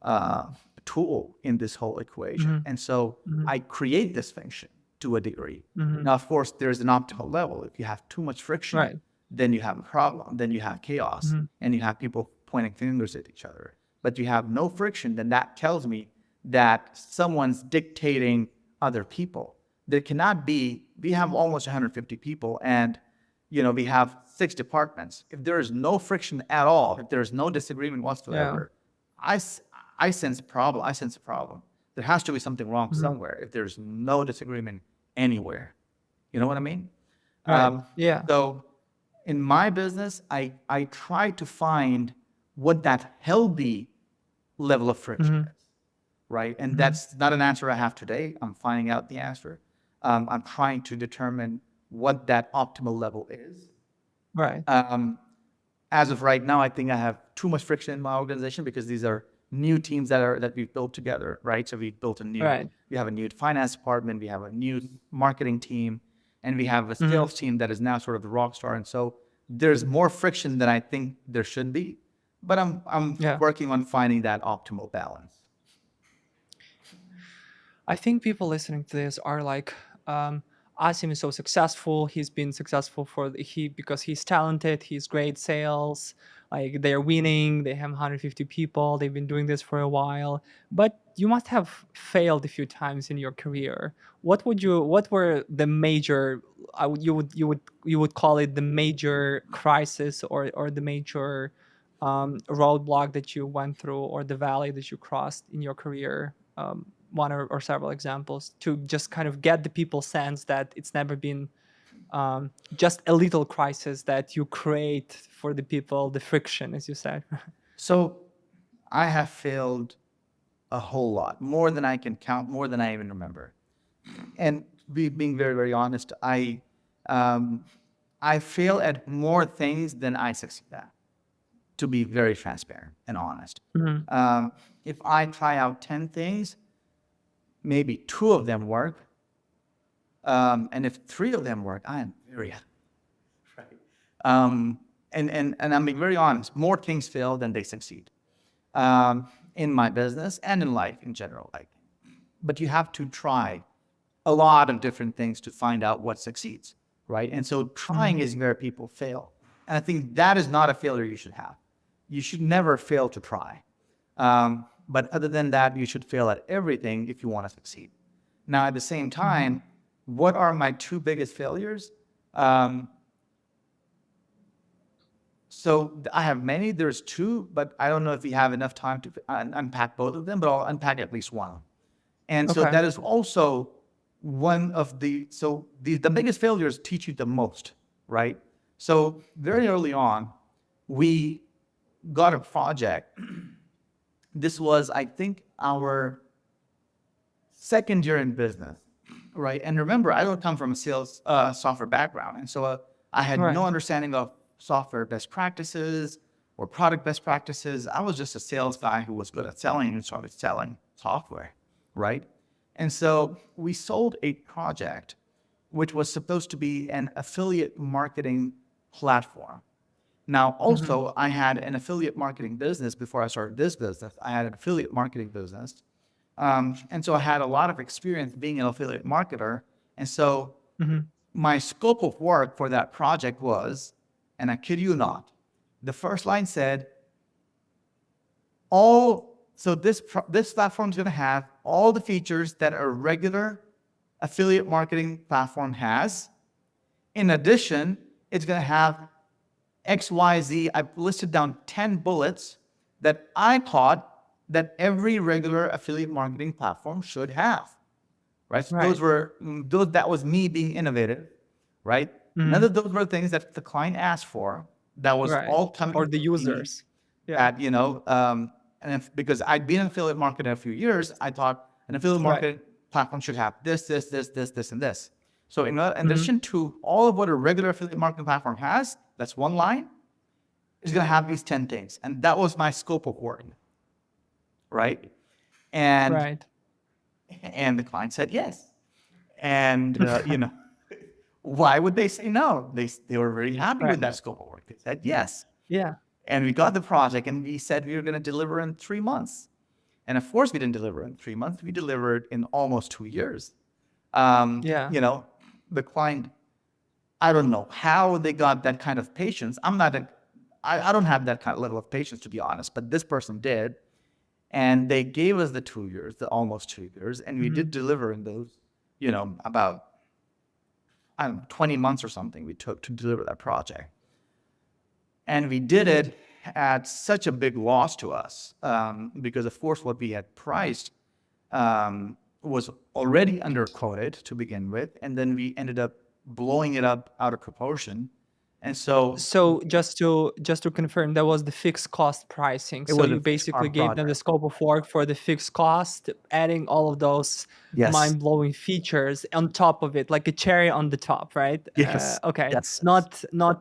uh, tool in this whole equation. Hmm. And so Hmm. I create this function to a degree. Hmm. Now, of course, there's an optimal level. If you have too much friction, Right. then you have a problem, then you have chaos, Hmm. and you have people pointing fingers at each other. But you have no friction, then that tells me that someone's dictating other people. There cannot be, we have almost 150 people, and we have 6 departments. If there is no friction at all, if there is no disagreement Yeah. whatsoever, I, I sense a problem. I sense a problem. There has to be something wrong Hmm. somewhere if there's no disagreement anywhere. You know what I mean? Right. Um, Yeah. so in my business, I try to find what that healthy level of friction Hmm. is, right? And Hmm. that's not an answer I have today. I'm finding out the answer. I'm trying to determine what that optimal level is. Right. Um, as of right now, I think I have too much friction in my organization because these are new teams that we've built together, right? So Right. we have a new finance department, we have a new marketing team, and we have a Hmm. sales team that is now sort of the rock star. And so there's more friction than I think there should be, but I'm Yeah. working on finding that optimal balance. I think people listening to this are like, Asim is so successful. He's been successful because he's talented. He's great sales. Like they're winning. They have 150 people. They've been doing this for a while. But you must have failed a few times in your career. What were the major? You would call it the major crisis or the major roadblock that you went through or the valley that you crossed in your career, one or several examples to just kind of get the people sense that it's never been just a little crisis that you create for the people, the friction, as you said. So I have failed a whole lot, more than I can count, more than I even remember. And being very, very honest, um, I fail at more things than I succeed at, to be very transparent and honest. Mhm. If I try out 10 things, maybe two of them work. And if three of them work, I am very happy. Right. And I'm being very honest, more things fail than they succeed, in my business and in life in general. Like, but you have to try a lot of different things to find out what succeeds, right? And so trying Mhm. is where people fail. And I think that is not a failure you should have. You should never fail to try. But other than that, you should fail at everything if you want to succeed. Now, at the same Mhm. time, what are my two biggest failures? Um, so I have many. There's two, but I don't know if we have enough time to unpack both of them, but I'll unpack at least one. And so Okay. that is also one of the biggest failures teach you the most, right? So very early on, we got a project. This was, I think, our second year in business, right? And remember, I don't come from a sales software background. And so I had no Right. understanding of software best practices or product best practices. I was just a sales guy who was good at selling and started selling software, right? And so we sold a project which was supposed to be an affiliate marketing platform. Now, Mhm. also, I had an affiliate marketing business before I started this business. I had an affiliate marketing business. And so I had a lot of experience being an affiliate marketer. And so Mhm. my scope of work for that project was, and I kid you not, the first line said, this platform is going to have all the features that a regular affiliate marketing platform has. In addition, it's going to have XYZ. I've listed down 10 bullets that I thought that every regular affiliate marketing platform should have. Right? So Right. that was me being innovative, right? None Mhm. of those were things that the client asked for. That was Right. all coming Or the from me users. Yeah. at, because I'd been an affiliate marketer a few years, I thought an affiliate Right. marketing platform should have this, and this. So in Mhm. addition to all of what a regular affiliate marketing platform has, that's one line, is going to have these 10 things. And that was my scope of work, right? And Right. and the client said yes. And why would they say no? They were very happy with Right. that scope of work. They said yes. Yeah. And we got the project and we said we were going to deliver in 3 months. And of course we didn't deliver in 3 months. We delivered in almost 2 years. Yeah. The client, I don't know how they got that kind of patience. I don't have that kind of level of patience, to be honest, but this person did. And they gave us the 2 years, the almost 2 years, and we did Mhm. deliver in those, about, I don't know, 20 months or something we took to deliver that project. And we did it at such a big loss to us, because, of course, what we had priced was already underquoted to begin with. And then we ended up blowing it up out of proportion. And so So just to confirm, that was the fixed cost pricing. it So was a you fixed basically part gave them the project. scope of work for the fixed cost, adding all of those Yes. mind-blowing features on top of it, like a cherry on the top, right? Yes. Okay, Yes. not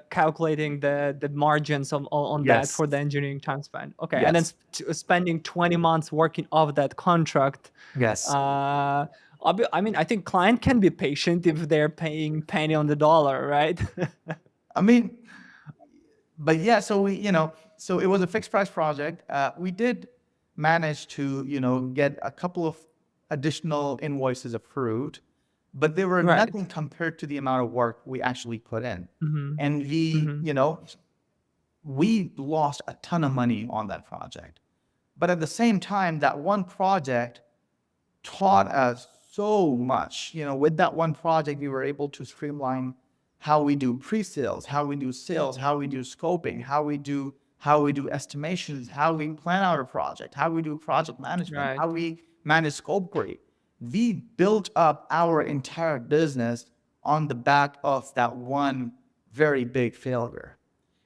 calculating the margins on that Yes. for the engineering time spent. Okay, and then Yes. spending 20 months working off that contract. Yes. Uh, I mean, I think client can be patient if they're paying penny on the dollar, right? I mean, but yeah, so it was a fixed price project. We did manage to, get a couple of additional invoices approved, but they were Right. nothing compared to the amount of work we actually put in. Mhm. And Mhm. we lost a ton of money on that project. But at the same time, that one project taught us so much. With that one project, we were able to streamline how we do pre-sales, how we do sales, how we do scoping, how we do estimations, how we plan out a project, how we do project management, Right. how we manage scope creep. We built up our entire business on the back of that one very big failure.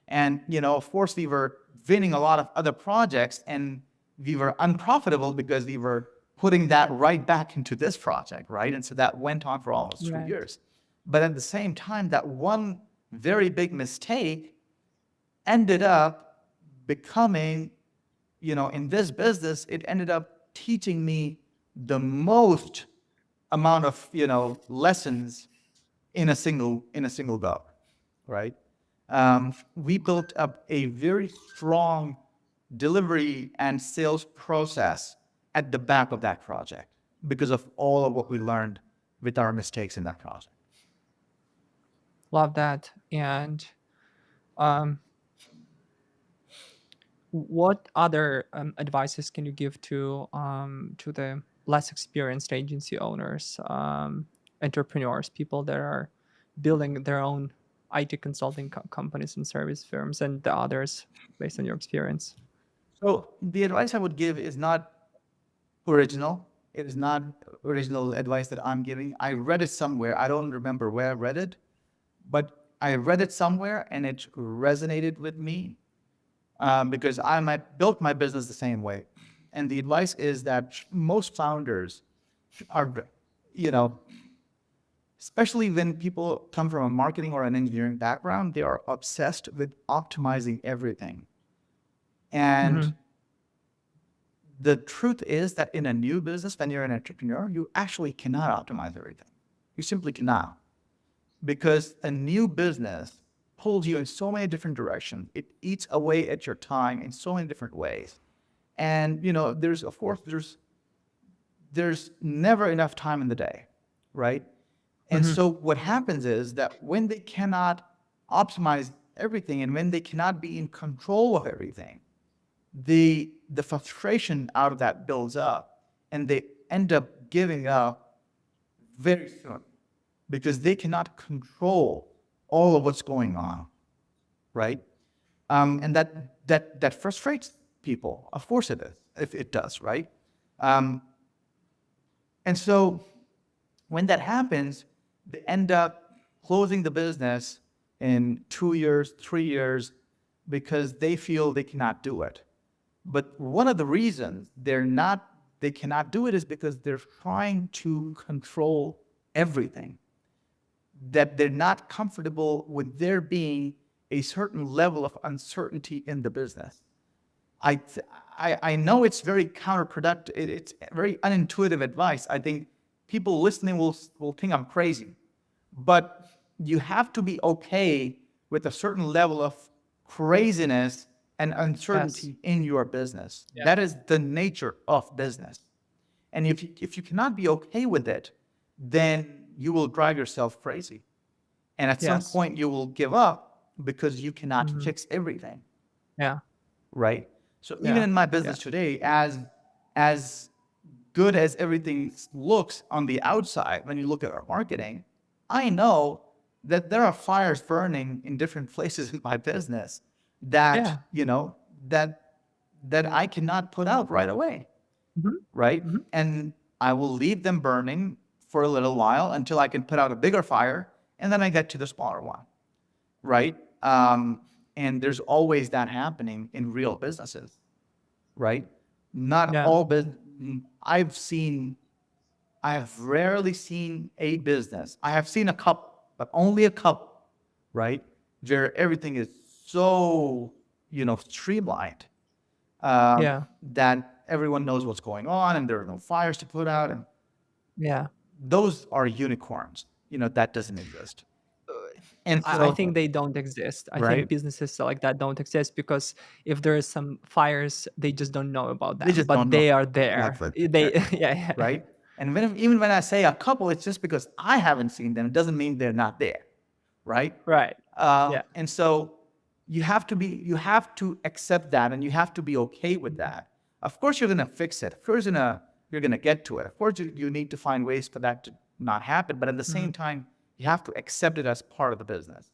And, of course, we were winning a lot of other projects, and we were unprofitable because we were putting that right back into this project, right? And so that went on for almost two Right. years. But at the same time, that one very big mistake ended up becoming, in this business, it ended up teaching me the most amount of, lessons in a single go, right? We built up a very strong delivery and sales process at the back of that project because of all of what we learned with our mistakes in that project. Love that. And um, what other advices can you give to the less experienced agency owners, entrepreneurs, people that are building their own IT consulting companies and service firms, and the others based on your experience? So the advice I would give is not original. It is not original advice that I'm giving. I read it somewhere. I don't remember where I read it, but I read it somewhere and it resonated with me because built my business the same way. And the advice is that most founders are, you know, especially when people come from a marketing or an engineering background, they are obsessed with optimizing everything. And Hmm. the truth is that in a new business, when you're an entrepreneur, you actually cannot optimize everything. You simply cannot, because a new business pulls you in so many different directions. It eats away at your time in so many different ways. And there's of course there's never enough time in the day, right? And Hmm. so what happens is that when they cannot optimize everything and when they cannot be in control of everything, the frustration out of that builds up and they end up giving up very soon because they cannot control all of what's going on, right? And that frustrates people. Of course it is, if it does, right? Um, and so when that happens, they end up closing the business in 2 years, 3 years, because they feel they cannot do it. But one of the reasons they cannot do it is because they're trying to control everything, that they're not comfortable with there being a certain level of uncertainty in the business. I, I know it's very counterproductive. It's very unintuitive advice. I think people listening will think I'm crazy, but you have to be okay with a certain level of craziness and Yes. uncertainty in your business. Yeah. That is the nature of business. And if you cannot be okay with it, then you will drive yourself crazy. And at some Yes. point, you will give up because you cannot Hmm. fix everything, Yeah. right? So even Yeah. in my Yeah. business today, as good as everything looks on the outside, when you look at our marketing, I know that there are fires burning in different places in my business that, Yeah. that I cannot put out right away, Hmm. right? Hmm. And I will leave them burning for a little while until I can put out a bigger fire, and then I get to the smaller one, right? And there's always that happening in real businesses, right? Not Yeah. all business. I have rarely seen a business. I have seen a couple, but only a couple, right? Where everything is so, streamlined, Yeah. that everyone knows what's going on and there are no fires to put out. And Yeah. those are unicorns. That doesn't exist. And I so, think they don't exist. I think right? businesses like that don't exist because if there is some fires, they just don't know about They them, just don't but know they are there. exactly. They, yeah, yeah, Right? And even when I say a couple, it's just because I haven't seen them. It doesn't mean they're not there, right? right. Yeah. And so you have to accept that, and you have to be okay with that. Of course, you're gonna fix it. Of course, you're gonna get to it. Of course, you need to find ways for that to not happen. But at the Mhm. same time, you have to accept it as part of the business.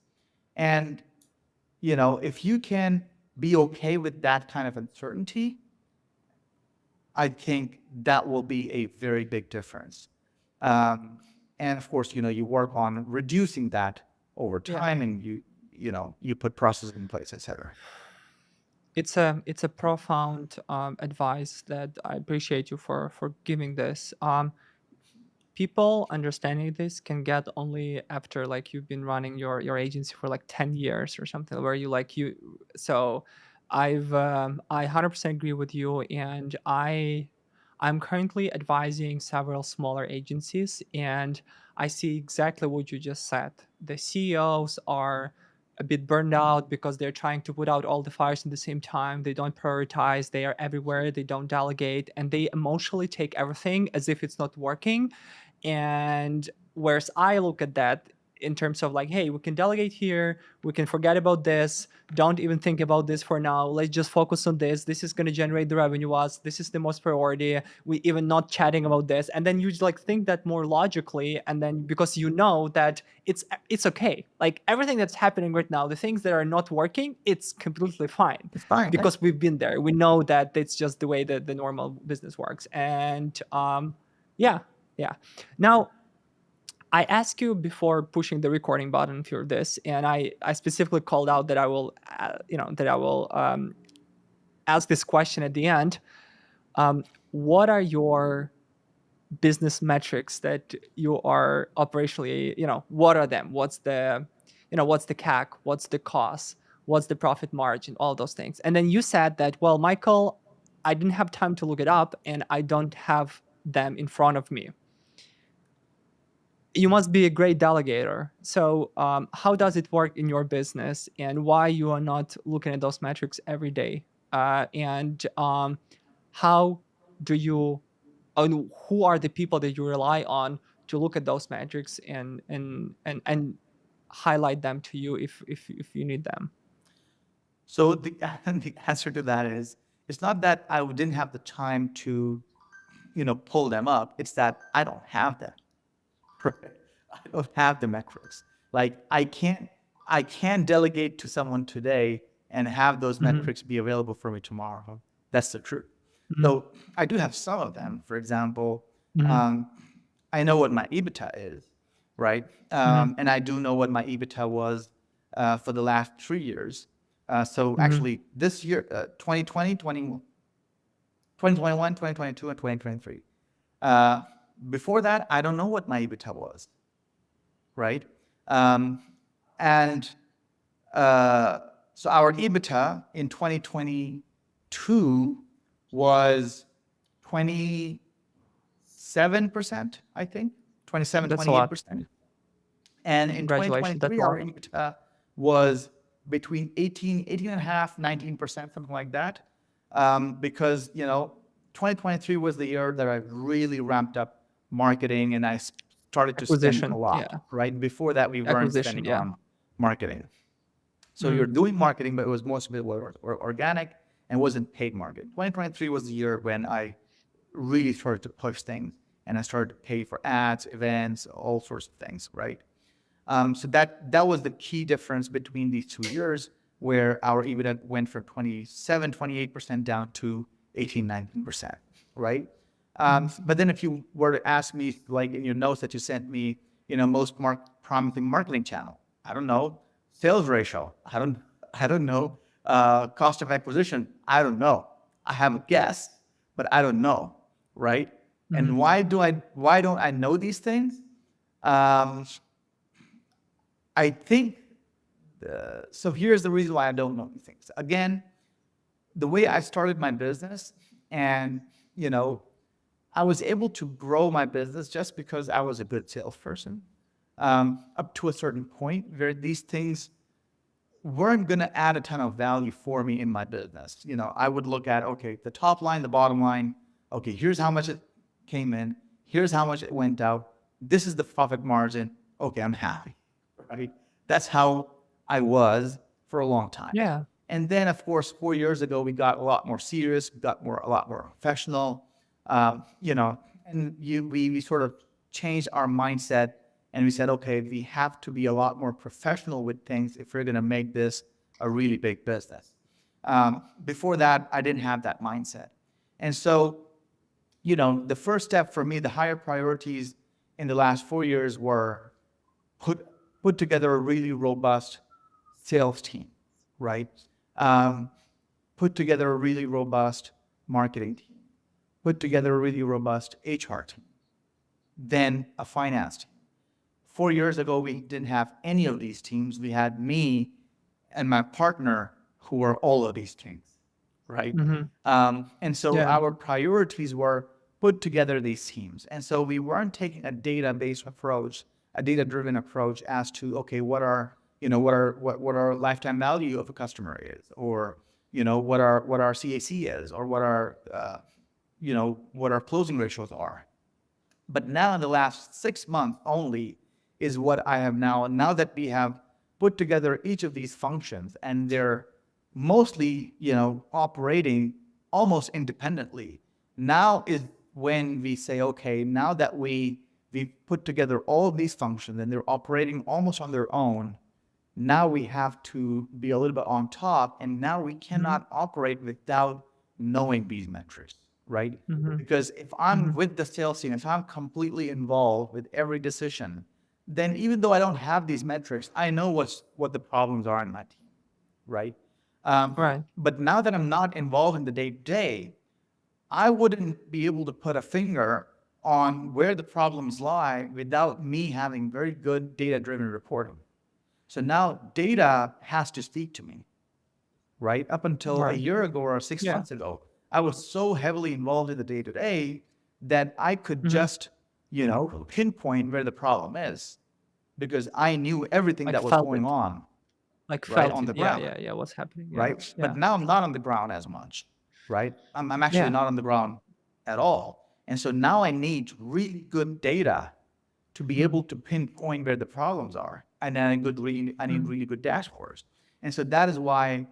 And if you can be okay with that kind of uncertainty, I think that will be a very big difference. And of course, you work on reducing that over Yeah. time, and you put processes in place, et cetera. It's a profound advice that I appreciate you for giving this. People understanding this can get only after like you've been running your agency for like 10 years or something, where you like you so I 100% agree with you, and I'm currently advising several smaller agencies, and I see exactly what you just said. The CEOs are a bit burned out because they're trying to put out all the fires at the same time. They don't prioritize, they are everywhere, they don't delegate, and they emotionally take everything as if it's not working. And whereas I look at that in terms of like, hey, we can delegate here, we can forget about this, don't even think about this for now, let's just focus on this. This is going to generate the revenue us, this is the most priority, we even not chatting about this. And then you just like think that more logically, and then because you know that it's okay, like everything that's happening right now, the things that are not working, it's completely fine, It's fine, right? because we've been there, we know that it's just the way that the normal business works. And yeah, yeah. Now, I asked you before pushing the recording button for this, and I specifically called out that I will, that I will ask this question at the end. What are your business metrics that you are operationally, what are them? What's the CAC? What's the cost? What's the profit margin? All those things. And then you said that, well, Michael, I didn't have time to look it up, and I don't have them in front of me. You must be a great delegator. So, how does it work in your business, and why you are not looking at those metrics every day? And how do you, and who are the people that you rely on to look at those metrics and highlight them to you if you need them? So the, the answer to that is, it's not that I didn't have the time to, pull them up. It's that I don't have them. I don't have the metrics. Like I can't delegate to someone today and have those Hmm. metrics be available for me tomorrow. That's the truth. Hmm. So I do have some of them. For example, Hmm. um, I know what my EBITDA is, right? Hmm. And I do know what my EBITDA was for the last 3 years. So Hmm. actually, this year, 2020, 2021, 2022, and 2023. Uh, Before that, I don't know what my EBITDA was, right? Um, and uh, so our EBITDA in 2022 was 27%, I think, 27, That's a lot. 28%. And in Congratulations. That's a 2023, our lot. EBITDA was between 18 and a half, 19%, something like that. Because, 2023 was the year that I really ramped up marketing and I started to spend a Acquisition. lot, Yeah. right? Before that, we weren't Acquisition. spending Yeah. on marketing. So you're Mm. doing marketing, but it was most of it was organic and wasn't paid marketing. 2023 was the year when I really started to push things and I started to pay for ads, events, all sorts of things, right? So that was the key difference between these 2 years, where our EBITDA went from 27, 28% down to 18, 19%, right? But then if you were to ask me, like in your notes that you sent me, most promising marketing channel, I don't know, sales ratio, I don't know, cost of acquisition, I don't know. I have a guess, but I don't know, right? Mhm. And why don't I know these things? Um, I think so. Here's the reason why I don't know these things. Again, the way I started my business, and you know, I was able to grow my business just because I was a good salesperson. Up to a certain point, where these things weren't going to add a ton of value for me in my business. I would look at, okay, the top line, the bottom line. Okay, here's how much it came in. Here's how much it went out. This is the profit margin. Okay, I'm happy, right? That's how I was for a long time. Yeah. And then, of course, 4 years ago, we got a lot more serious, got a lot more professional, and we sort of changed our mindset and we said, okay, we have to be a lot more professional with things if we're going to make this a really big business. Before that, I didn't have that mindset. And so, the first step for me, the higher priorities in the last 4 years were put, put together a really robust sales team, right? Um, put together a really robust marketing team, put together a really robust HR team, then a finance team. 4 years ago, we didn't have any of these teams. We had me and my partner who were all of these teams, right? Mm-hmm. And so Yeah. our priorities were put together these teams. And so we weren't taking a data-based approach, a data-driven approach as to, okay, what our lifetime value of a customer is, or, what our CAC is, or what our closing ratios are. But now in the last 6 months only is what I have now that we have put together each of these functions and they're mostly, operating almost independently. Now is when we say, okay, now that we put together all of these functions and they're operating almost on their own, now we have to be a little bit on top, and now we Mm-hmm. cannot operate without knowing these metrics, right? Mm-hmm. Because if I'm Mm-hmm. with the sales team, if I'm completely involved with every decision, then even though I don't have these metrics, I know what the problems are in my team, right? Right. But now that I'm not involved in the day to day, I wouldn't be able to put a finger on where the problems lie without me having very good data driven reporting. So now data has to speak to me, right? Up until a Right. year ago or six Yeah. months ago, I was so heavily involved in the day to day that I could Mm-hmm. just, pinpoint where the problem is because I knew everything Like that was felt going it. on, Like right, felt on it. the Yeah. ground, Yeah. Yeah. What's happening? Yeah. right? But Yeah. now I'm not on the ground as much, right? I'm actually Yeah. not on the ground at all. And so now I need really good data to be Mm-hmm. able to pinpoint where the problems are. And then I need Mm-hmm. really good dashboards. And so that is why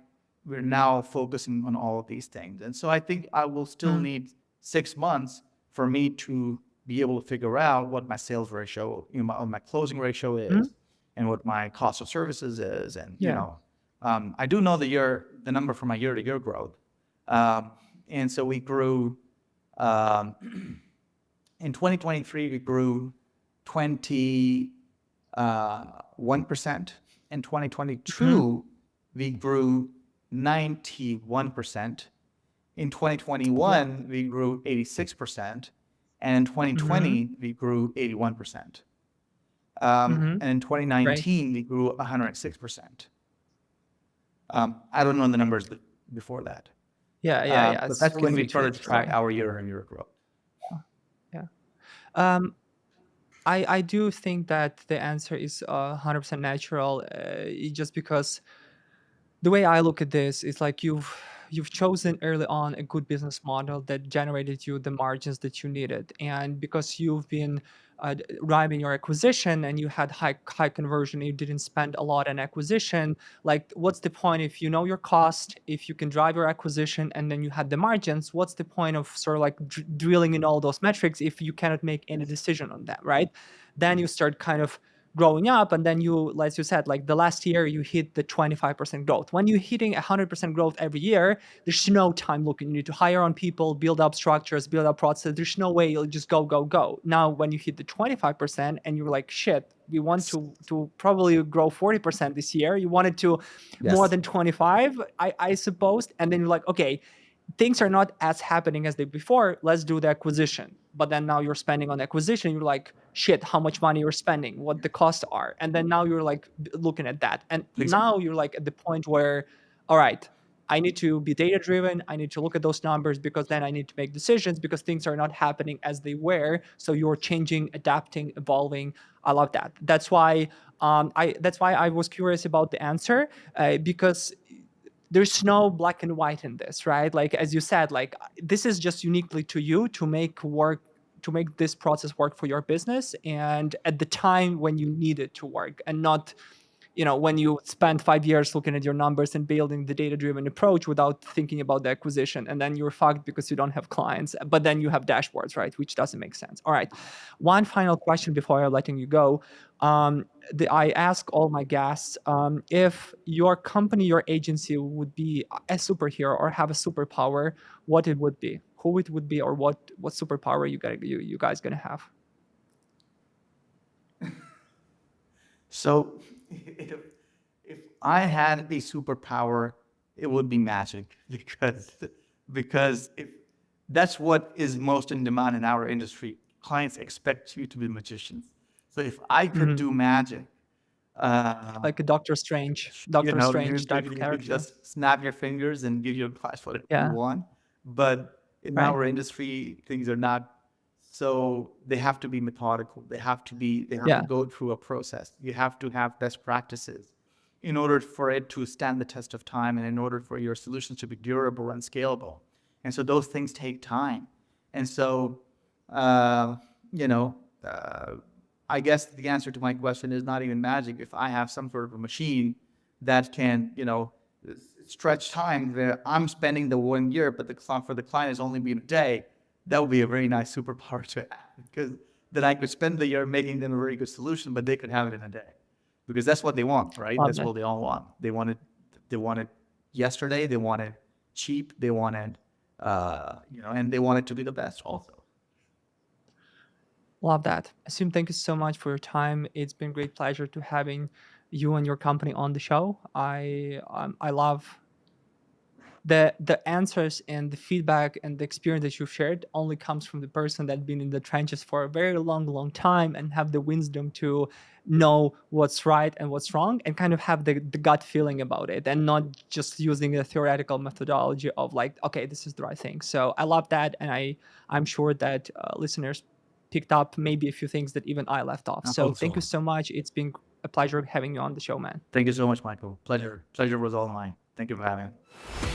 we're now focusing on all of these things. And so I think I will still Mm-hmm. need 6 months for me to be able to figure out what my sales ratio, what my closing ratio Mm-hmm. is, and what my cost of services is. And, Yeah. I do know the number for my year-to-year growth. And so we grew, um, in 2023, we grew 21%. In Mm-hmm. 2022, we grew 91%. In Yeah. 2021, we grew 86%. And in Mm-hmm. 2020, we grew 81%. Mm-hmm. And in Great. 2019, we grew 106%. I don't know the numbers before that. Yeah. Yeah. Yeah. But It's that's when really we good to started to track enjoy. our year-on-year growth. Yeah. Um, I do think that the answer is 100% natural, just because the way I look at this is like you've chosen early on a good business model that generated you the margins that you needed, and because you've been driving your acquisition and you had high conversion, you didn't spend a lot on acquisition. Like, what's the point if you know your cost, if you can drive your acquisition, and then you had the margins? What's the point of sort of like drilling in all those metrics if you cannot make any decision on that, right? Then you start kind of growing up, and then you, as you said, like the last year you hit the 25% growth. When you're hitting 100% growth every year, there's no time looking. You need to hire on people, build up structures, build up processes. There's no way you'll just go. Now when you hit the 25% and you're like, shit, we want to probably grow 40% this year, you wanted to more Yes. than 25, I suppose. And then you're like, okay, things are not as happening as they before. Let's do the acquisition. But then now you're spending on acquisition. You're like, shit, how much money you're spending, what the costs are. And then now you're like looking at that. And Please. now you're like at the point where, all right, I need to be data driven. I need to look at those numbers because then I need to make decisions because things are not happening as they were. So you're changing, adapting, evolving. I love that. That's why I was curious about the answer, because there's no black and white in this, right? Like as you said, like this is just uniquely to you to make this process work for your business and at the time when you need it to work, and not when you spend 5 years looking at your numbers and building the data driven approach without thinking about the acquisition, and then you're fucked because you don't have clients, but then you have dashboards, right? Which doesn't make sense. All right, one final question before I'm letting you go. I ask all my guests, if your company, your agency would be a superhero or have a superpower, what it would be, who it would be, or what superpower you guys gonna have. So if I had a superpower, it would be magic because if that's what is most in demand in our industry. Clients expect you to be magicians. So if I could Hmm. do magic, uh, Like a you Doctor know, Strange type of you could character. just snap your fingers and give your clients whatever you Yeah. want. But in Right. our industry, things are not so they have to be methodical. They have to Yeah. go through a process. You have to have best practices in order for it to stand the test of time and in order for your solutions to be durable and scalable. And so those things take time. And so, uh, you know, I guess the answer to my question is not even magic. If I have some sort of a machine that can, stretch time where I'm spending the 1 year, but the client for the client has only been a day, that would be a very nice superpower to have because then I could spend the year making them a very good solution, but they could have it in a day because that's what they want, right? Love That's that. what they all want. They want it yesterday. They want it cheap. They want it, and they want it to be the best also. Love that. Asim, thank you so much for your time. It's been great pleasure to having you and your company on the show. I love the answers and the feedback and the experience that you've shared only comes from the person that's been in the trenches for a very long time and have the wisdom to know what's right and what's wrong and kind of have the gut feeling about it and not just using a theoretical methodology of like, okay, this is the right thing. So I love that, and I'm sure that listeners picked up maybe a few things that even I left off. I So hope thank you so. so much. It's been a pleasure having you on the show, man. Thank you so much, Michael. Pleasure. Pleasure was all mine. Thank you for having me.